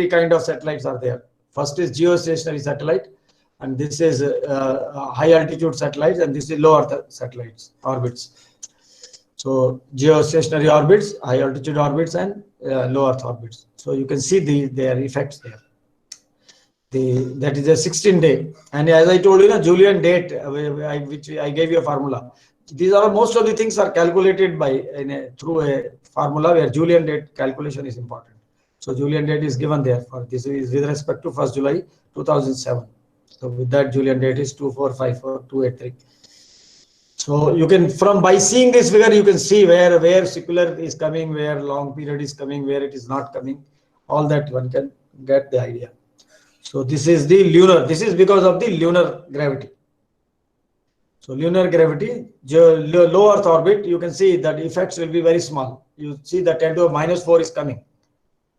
kind of satellites are there. First is geostationary satellite, and this is high altitude satellites, and this is low Earth satellites orbits. So geostationary orbits, high altitude orbits, and low Earth orbits. So you can see their effects there. That is a 16-day, and as I told you, Julian date, which I gave you a formula. These are most of the things are calculated by through a formula where Julian date calculation is important. So Julian date is given there for this is with respect to 1st July 2007. So with that, Julian date is 2454283. So you can, from by seeing this figure, you can see where secular is coming, where long period is coming, where it is not coming. All that one can get the idea. So this is the lunar. This is because of the lunar gravity. So lunar gravity, low Earth orbit, you can see that effects will be very small. You see the 10 to the minus 4 is coming,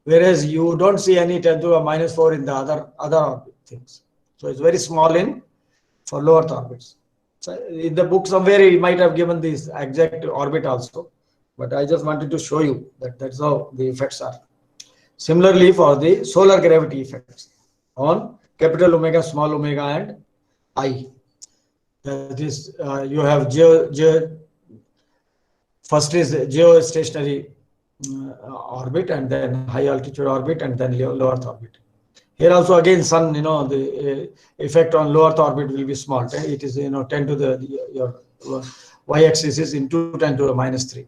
whereas you don't see any 10 to the minus 4 in the other orbit things. So it's very small for low Earth orbits. So in the book somewhere he might have given this exact orbit also, but I just wanted to show you that that's how the effects are. Similarly, for the solar gravity effects on capital omega, small omega, and I. That is, you have first is geostationary orbit, and then high altitude orbit, and then low Earth orbit. Here also again, sun, the effect on low Earth orbit will be small. It is 10 to your y-axis is into 10 to the minus 3,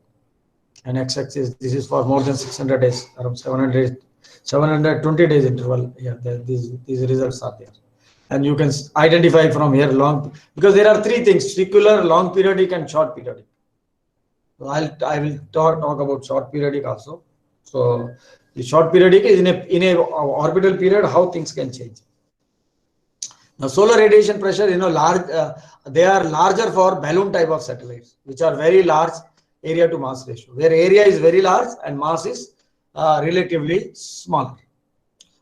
and x-axis this is for more than 600 days, around 720 days interval. Yeah, these results are there, and you can identify from here long, because there are three things: secular, long periodic, and short periodic. So I will talk about short periodic also. So the short periodic is in a orbital period, how things can change. Now solar radiation pressure, large, they are larger for balloon type of satellites, which are very large area to mass ratio, where area is very large and mass is relatively smaller.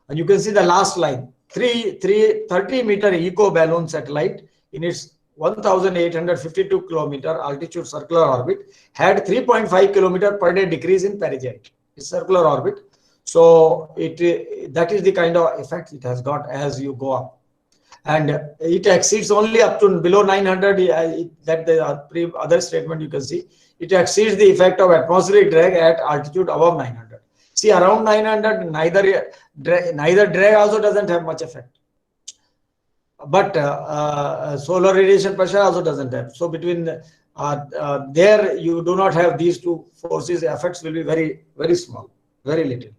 And you can see the last line, 30-meter eco balloon satellite in its 1,852 kilometer altitude circular orbit had 3.5 kilometer per day decrease in perigee. It's circular orbit. So that is the kind of effect it has got as you go up. And it exceeds only up to below 900, that the other statement you can see, it exceeds the effect of atmospheric drag at altitude above 900. See, around 900, neither drag also doesn't have much effect. But solar radiation pressure also doesn't have. So between there, you do not have these two forces. Effects will be very, very small, very little.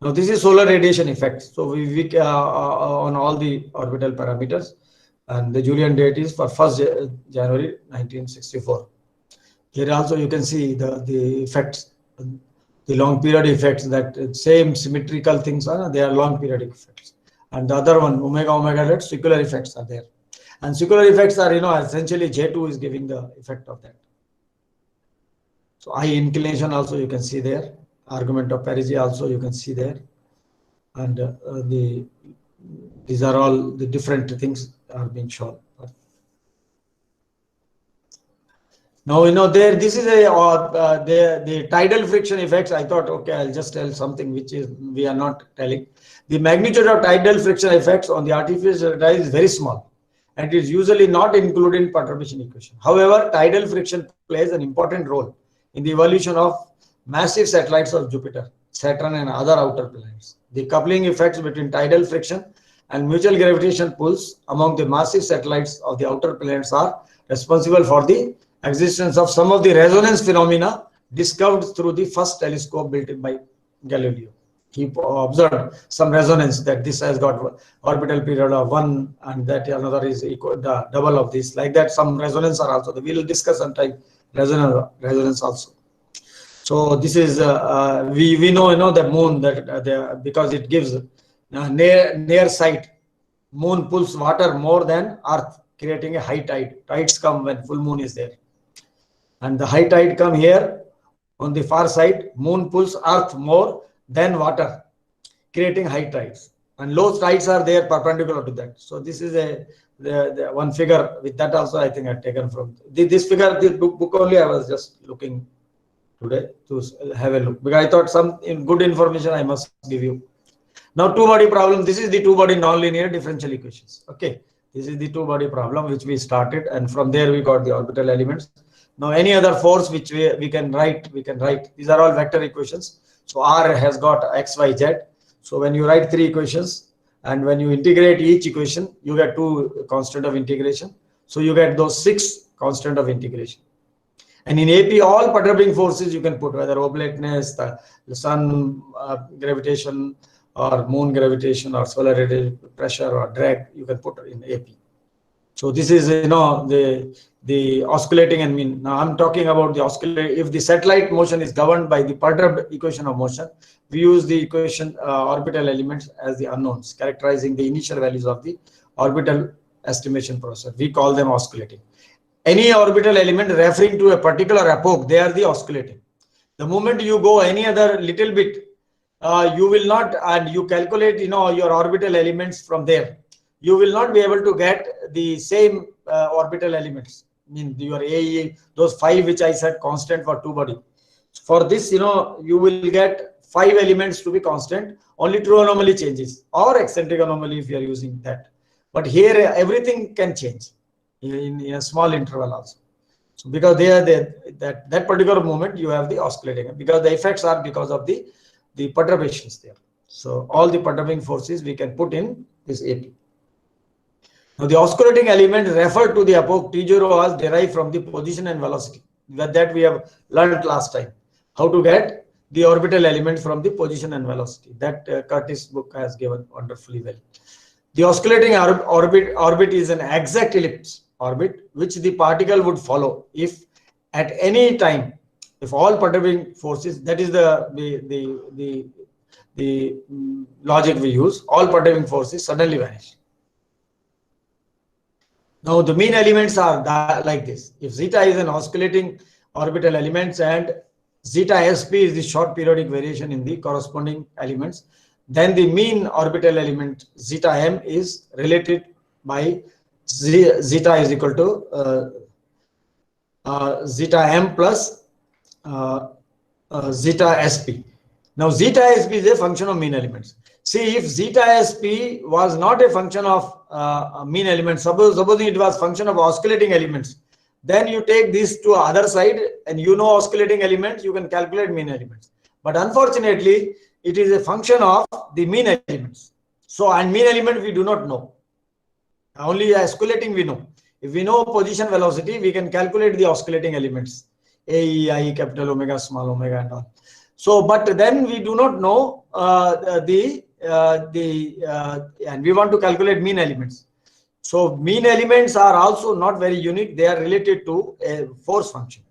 Now this is solar radiation effect. So we on all the orbital parameters, and the Julian date is for 1st January 1964. Here also you can see the effects, the long period effects, that same symmetrical things are, they are long periodic effects. And the other one, omega that secular effects are there. And secular effects are, essentially J2 is giving the effect of that. So eye inclination also you can see there. Argument of perigee also you can see there. And these are all the different things are being shown. Now, this is the tidal friction effects. I thought, okay, I'll just tell something which we are not telling. The magnitude of tidal friction effects on the artificial tide is very small, and it is usually not included in perturbation equation. However, tidal friction plays an important role in the evolution of massive satellites of Jupiter, Saturn, and other outer planets. The coupling effects between tidal friction and mutual gravitation pulls among the massive satellites of the outer planets are responsible for the existence of some of the resonance phenomena discovered through the first telescope built by Galileo. He observed some resonance, that this has got orbital period of 1 and that another is equal, the double of this. Like that, some resonance are also. We will discuss sometime resonance also. So this is we know the moon, that because it gives near sight, moon pulls water more than Earth, creating a high tide. Tides come when full moon is there, and the high tide come here on the far side. Moon pulls Earth more than water, creating high tides, and low tides are there perpendicular to that. So this is the one figure with that also I think I've taken from this figure, this book only I was just looking today to have a look, because I thought some good information I must give you. Now two body problem, this is the two body nonlinear differential equations. Okay, this is the two body problem which we started, and from there we got the orbital elements. Now any other force which we can write, these are all vector equations. So R has got x, y, z. So when you write three equations and when you integrate each equation, you get two constant of integration. So you get those six constant of integration. And in AP, all perturbing forces you can put, whether oblateness, the sun gravitation, or moon gravitation, or solar radiation pressure, or drag, you can put in AP. So this is, the oscillating and mean. Now I'm talking about the oscillating. If the satellite motion is governed by the perturbed equation of motion, we use the equation orbital elements as the unknowns, characterizing the initial values of the orbital estimation process. We call them oscillating. Any orbital element referring to a particular epoch, they are the oscillating. The moment you go any other little bit, you will not, and you calculate, your orbital elements from there, you will not be able to get the same orbital elements. I mean, your AE, those 5 which I said constant for two body. For this, you will get 5 elements to be constant. Only true anomaly changes, or eccentric anomaly if you are using that. But here everything can change in a small interval also. So because they are there, that particular moment you have the oscillating, because the effects are because of the perturbations there. So all the perturbing forces we can put in this AP. Now the oscillating element referred to the epoch T0 was derived from the position and velocity. That we have learned last time. How to get the orbital element from the position and velocity. That Curtis book has given wonderfully well. The oscillating orbit is an exact ellipse orbit which the particle would follow if at any time, if all perturbing forces, that is the logic we use, all perturbing forces suddenly vanish. Now the mean elements are like this. If zeta is an oscillating orbital elements and zeta sp is the short periodic variation in the corresponding elements, then the mean orbital element zeta m is related by zeta is equal to zeta m plus zeta sp. Now zeta sp is a function of mean elements. See, if zeta sp was not a function of mean elements, supposing it was function of oscillating elements, then you take this to other side and oscillating elements, you can calculate mean elements. But unfortunately, it is a function of the mean elements. So, and mean element we do not know. Only oscillating we know. If we know position velocity, we can calculate the oscillating elements, A, I, capital omega, small omega, and all. So, but then we do not know and we want to calculate mean elements. So mean elements are also not very unique. They are related to a force function,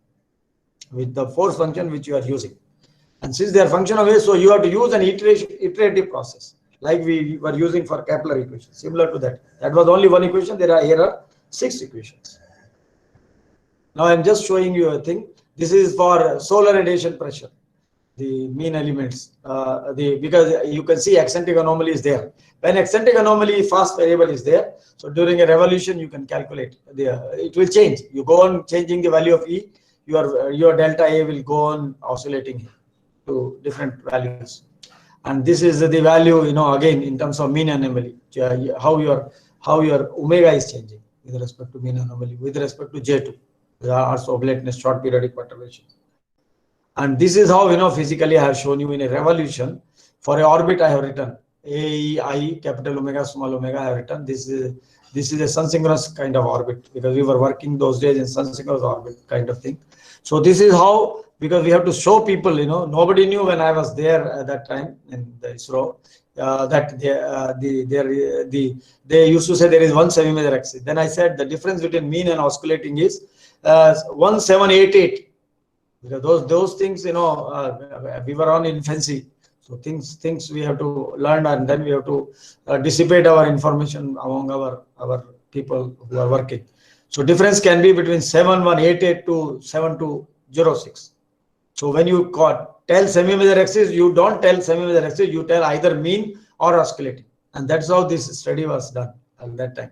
with the force function which you are using. And since they are function of A, so you have to use an iterative process, like we were using for Kepler equation, similar to that. That was only one equation. Here are 6 equations. Now I'm just showing you a thing. This is for solar radiation pressure, the mean elements, because you can see eccentric anomaly is there. When eccentric anomaly fast variable is there, so during a revolution you can calculate it will change. You go on changing the value of E, your delta A will go on oscillating to different values. And this is the value, again in terms of mean anomaly, how your omega is changing with respect to mean anomaly, with respect to J2, also oblateness, short periodic perturbation. And this is how, physically I have shown you in a revolution. For a orbit I have written A, I, capital omega, small omega, I have written. This is a sun synchronous kind of orbit, because we were working those days in sun synchronous orbit kind of thing. So this is how, because we have to show people, nobody knew when I was there at that time in the ISRO, that they used to say there is one semi-major axis. Then I said the difference between mean and oscillating is 1788. Because those things, we were on infancy. So things we have to learn, and then we have to dissipate our information among our people who are working. So difference can be between 7188 to 7206. So when you tell semi-major axis, you don't tell semi-major axis, you tell either mean or oscillating. And that's how this study was done at that time.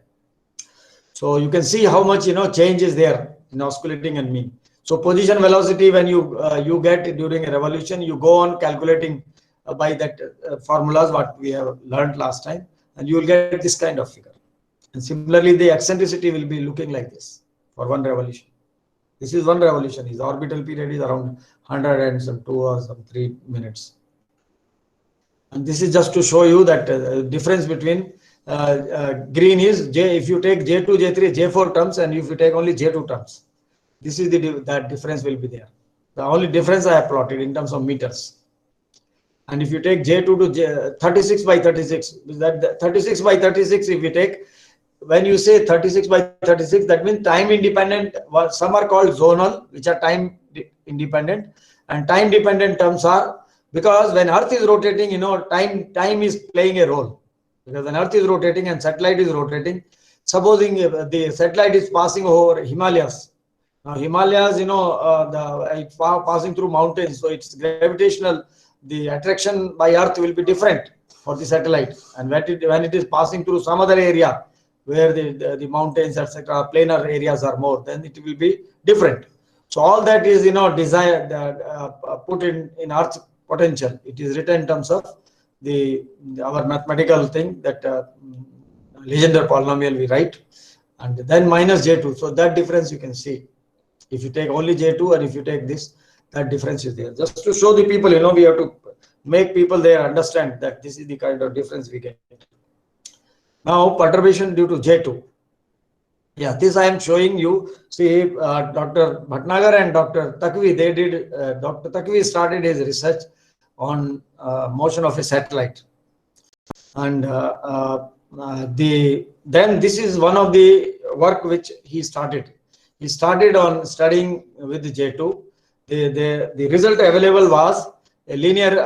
So you can see how much change is there in oscillating and mean. So position velocity, when you get during a revolution, you go on calculating by that formulas what we have learned last time, and you will get this kind of figure. And similarly, the eccentricity will be looking like this for one revolution. This is one revolution. His orbital period is around 100 and some 2 or some 3 minutes. And this is just to show you that difference between green is J. If you take J2, J3, J4 terms, and if you take only J2 terms, this is that difference will be there. The only difference I have plotted in terms of meters. And if you take J2 to 36 by 36, that 36 by 36, if you take, when you say 36 by 36, that means time independent. Some are called zonal, which are time independent, and time dependent terms are, because when Earth is rotating, time is playing a role. Because when Earth is rotating and satellite is rotating, supposing the satellite is passing over Himalayas. Now Himalayas, it's passing through mountains, so it's gravitational. The attraction by Earth will be different for the satellite, and when it is passing through some other area where the mountains, etc., planar areas are more, then it will be different. So all that is desired, put in Earth's potential. It is written in terms of our mathematical thing, that Legendre polynomial we write, and then minus J2. So that difference you can see. If you take only J2 and if you take this, that difference is there. Just to show the people, we have to make people there understand that this is the kind of difference we get. Now, perturbation due to J2. Yeah, this I am showing you. See, Dr. Bhatnagar and Dr. Takvi, they did, Dr. Takvi started his research on motion of a satellite. And then this is one of the work which he started. He started on studying with the J2. The result available was a linear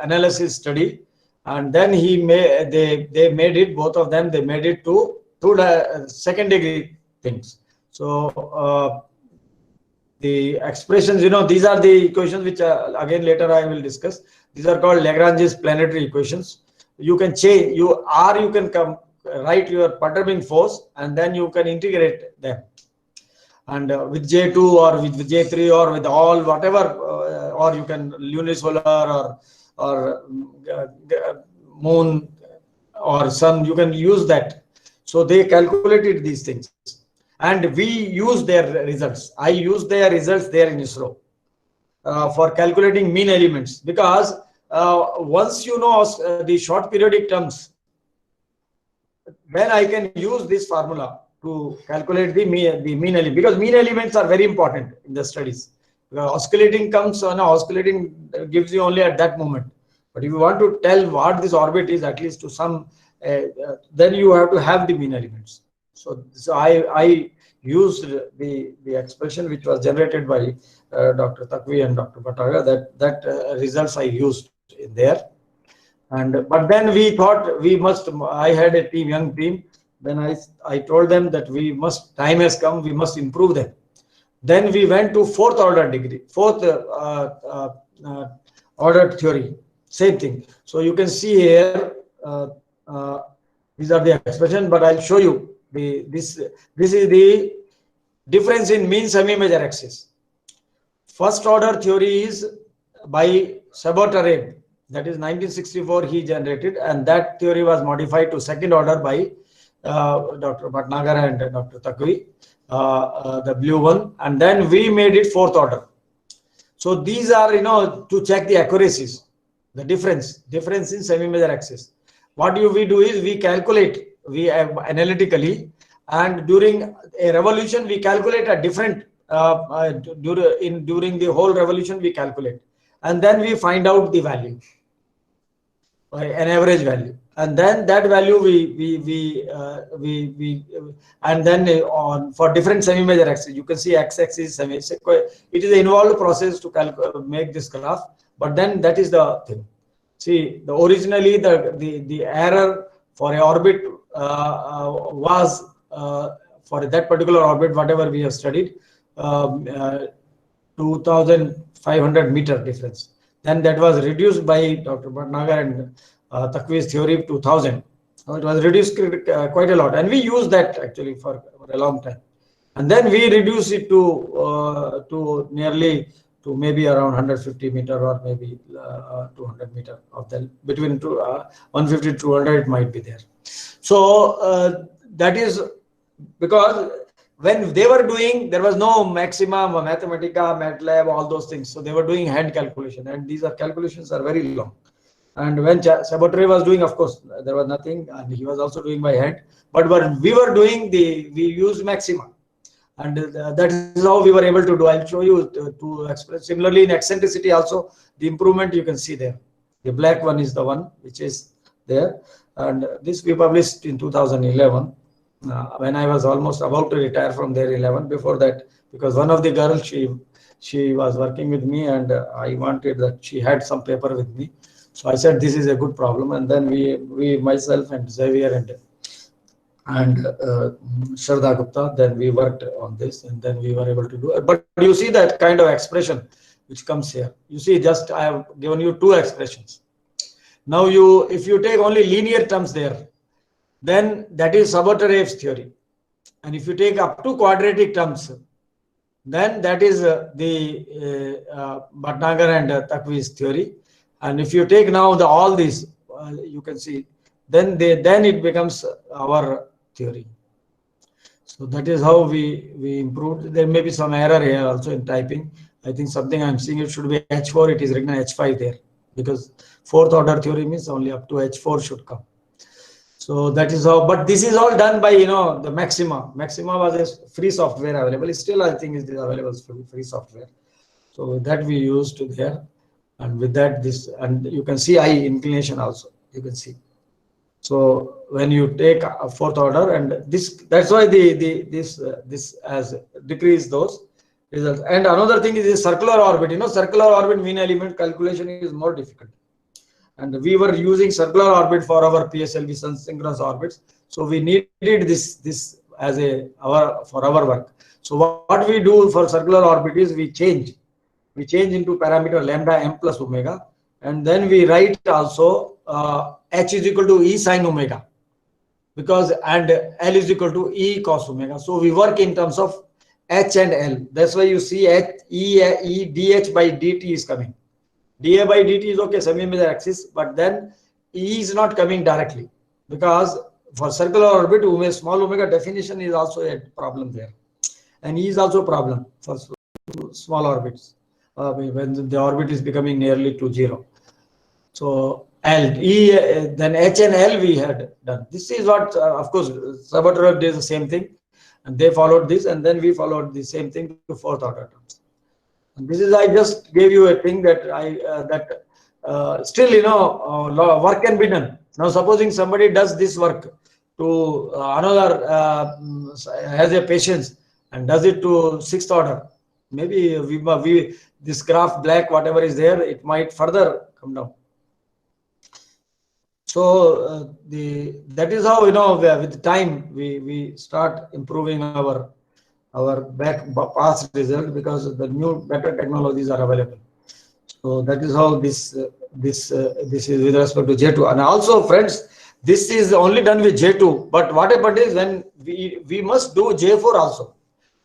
analysis study, and then they made it, both of them, they made it to second degree things. So the expressions, these are the equations which again later I will discuss. These are called Lagrange's planetary equations. You can change, you can write your perturbing force, and then you can integrate them. And with J2 or with J3 or with all whatever, or you can lunisolar or moon or sun, you can use that. So they calculated these things, and we use their results. I use their results there in ISRO for calculating mean elements, because once you know the short periodic terms, then I can use this formula to calculate the mean element, because mean elements are very important in the studies. Oscillating comes on, oscillating gives you only at that moment. But if you want to tell what this orbit is, at least to some, then you have to have the mean elements. So I used the expression which was generated by Dr. Takvi and Dr. Bhatnagar. That results I used in there. But then we thought we must. I had a young team. Then I told them that time has come, we must improve them. Then we went to fourth order theory, same thing. So you can see here, these are the expression, but I'll show you this is the difference in mean semi-major axis. First order theory is by Sabot-Arab, that is 1964 he generated, and that theory was modified to second order by Dr. Bhatnagar and Dr. Takvi, the blue one, and then we made it fourth order. So these are, to check the accuracies, the difference in semi-major axis. What we do is we calculate, analytically, and during a revolution we calculate a different, during the whole revolution we calculate, and then we find out the value, an average value, and then that value and then on for different semi-major axes, you can see x-axis, it is an involved process to make this graph, but then that is the thing. See, originally the error for a orbit was for that particular orbit, whatever we have studied, 2,500 meter difference. Then that was reduced by Dr. Bhatnagar and Takvi's theory to 1,000. So it was reduced quite a lot, and we used that actually for a long time. And then we reduce it to nearly to maybe around 150 meter, or maybe 200 meter of the between 150 to 200 it might be there. So that is because when they were doing, there was no Maxima, Mathematica, MATLAB, all those things. So they were doing hand calculation, and these are calculations are very long. And when Sabotre was doing, of course, there was nothing, and he was also doing by hand. But when we were doing we used Maxima, and that is how we were able to do. I'll show you to express. Similarly, in eccentricity also, the improvement you can see there. The black one is the one which is there, and this we published in 2011. When I was almost about to retire from there 11. Before that, because one of the girls, she was working with me, and I wanted that she had some paper with me. So I said this is a good problem, and then we myself and Xavier and Shraddha Gupta, then we worked on this, and then we were able to do it. But you see that kind of expression which comes here. You see, just I have given you two expressions. Now if you take only linear terms there, then that is Sabotareev's theory. And if you take up to quadratic terms, then that is the Bhatnagar and Takvi's theory. And if you take now all these, you can see, then it becomes our theory. So that is how we improved. There may be some error here also in typing. I think something I'm seeing, it should be H4. It is written H5 there, because fourth order theory means only up to H4 should come. So that is how, but this is all done by, the Maxima. Maxima was a free software available. Still, I think it is available free software. So that we used there, and with that and you can see eye inclination also. You can see. So when you take a fourth order, and that's why this has decreased those results. And another thing is the circular orbit. Circular orbit mean element calculation is more difficult. And we were using circular orbit for our PSLV synchronous orbits. So we needed this as for our work. So what we do for circular orbit is we change into parameter lambda m plus omega, and then we write also h is equal to e sine omega, because and L is equal to e cos omega. So we work in terms of h and L. That's why you see e dh by dt is coming. dA by dt is okay, semi-major axis, but then E is not coming directly, because for circular orbit, small omega definition is also a problem there. And E is also a problem for small orbits, when the orbit is becoming nearly to 0. So then H and L we had done. This is what, of course, Sabotarev did the same thing, and they followed this, and then we followed the same thing to fourth order terms. And this is, I just gave you a thing that still, work can be done. Now, supposing somebody does this work to another, has a patience and does it to sixth order, maybe this graph black, whatever is there, it might further come down. So that is how, with time we start improving our past result, because the new better technologies are available. So that is how this is with respect to J2. And also, friends, this is only done with J2. But what happened is, when we must do J4 also.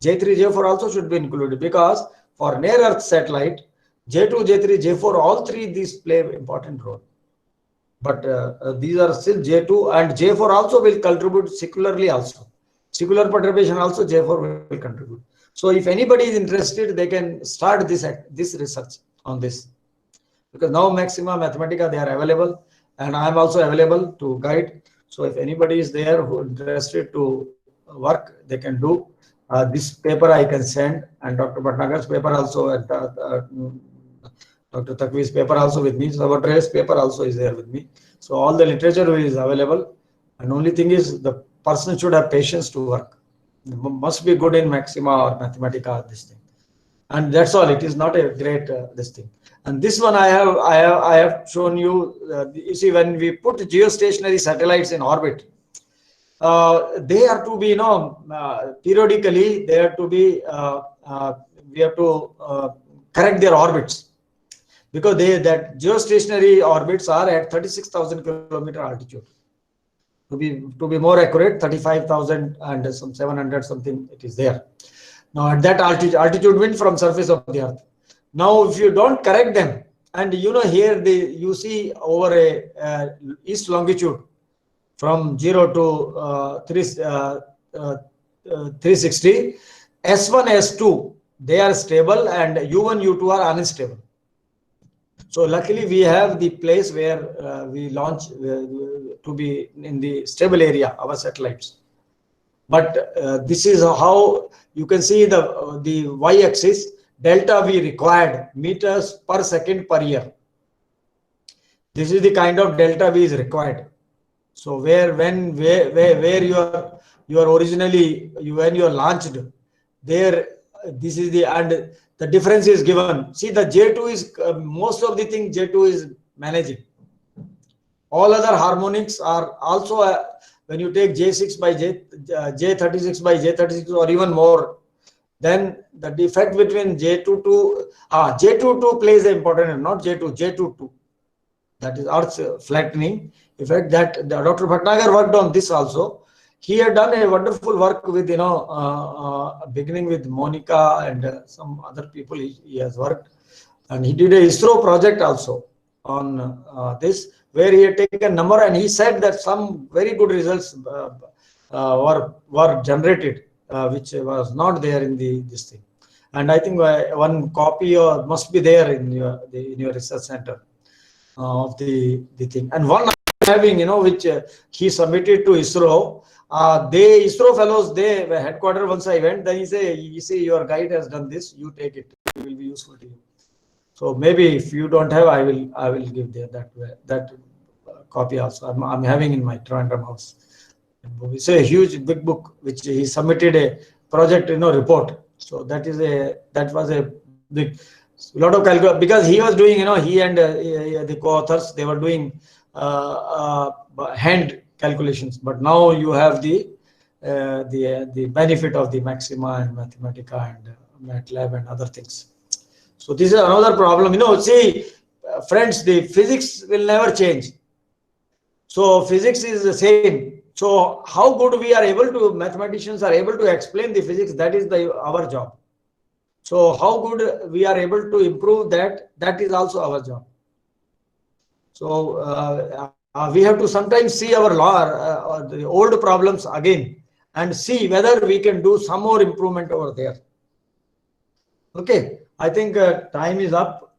J3, J4 also should be included, because for near Earth satellite, J2, J3, J4, all three these play an important role. But these are still J2, and J4 also will contribute secularly also. Secular perturbation also J4 will contribute. So if anybody is interested, they can start this research on this, because now Maxima, Mathematica, they are available, and I am also available to guide. So if anybody is there who is interested to work, they can do. This paper I can send, and Dr. Bhatnagar's paper also, and Dr. Takvi's paper also with me. Sabotarev's paper also is there with me. So all the literature is available, and only thing is the person should have patience to work. Must be good in Maxima or Mathematica, this thing. And that's all. It is not a great this thing. And this one I have shown you. You see, when we put geostationary satellites in orbit, they are to be, periodically they are to be. We have to correct their orbits, because that geostationary orbits are at 36,000 kilometer altitude. To be more accurate, 35,000 and some 700 something it is there. Now at that altitude wind from surface of the earth. Now if you don't correct them, and here you see over a east longitude from 0 to 360, S1, S2 they are stable, and U1, U2 are unstable. So luckily we have the place where we launch to be in the stable area, our satellites. But this is how you can see the y-axis delta V required meters per second per year. This is the kind of delta V is required. So where you are originally when you are launched there, this is the difference is given. See, the J2 is most of the thing J2 is managing. All other harmonics are also when you take J6 by J36 by J36 or even more, then the defect between J2 to J22 plays an important, not J22. That is Earth's flattening effect. That Dr. Bhatnagar worked on this also. He had done a wonderful work with beginning with Monica and some other people. He has worked, and he did a ISRO project also on this, where he had taken a number, and he said that some very good results were generated, which was not there in this thing. And I think one copy must be there in your research center of the thing. And one having, which he submitted to ISRO. ISRO fellows, they were headquarters. Once I went, then he say, you see, your guide has done this, you take it, it will be useful to you. So maybe if you don't have, I will give that copy also. I'm having in my Trivandrum house. It's a huge big book which he submitted a project report. So that was a big lot of calculation, because he was doing he and the co-authors, they were doing hand calculations, but now you have the benefit of the Maxima and Mathematica and MATLAB and other things. So this is another problem. See, friends, the physics will never change. So physics is the same. So how good we are able to, mathematicians are able to explain the physics, that is our job. So how good we are able to improve that is also our job. So we have to sometimes see our the old problems again and see whether we can do some more improvement over there. Okay, I think time is up.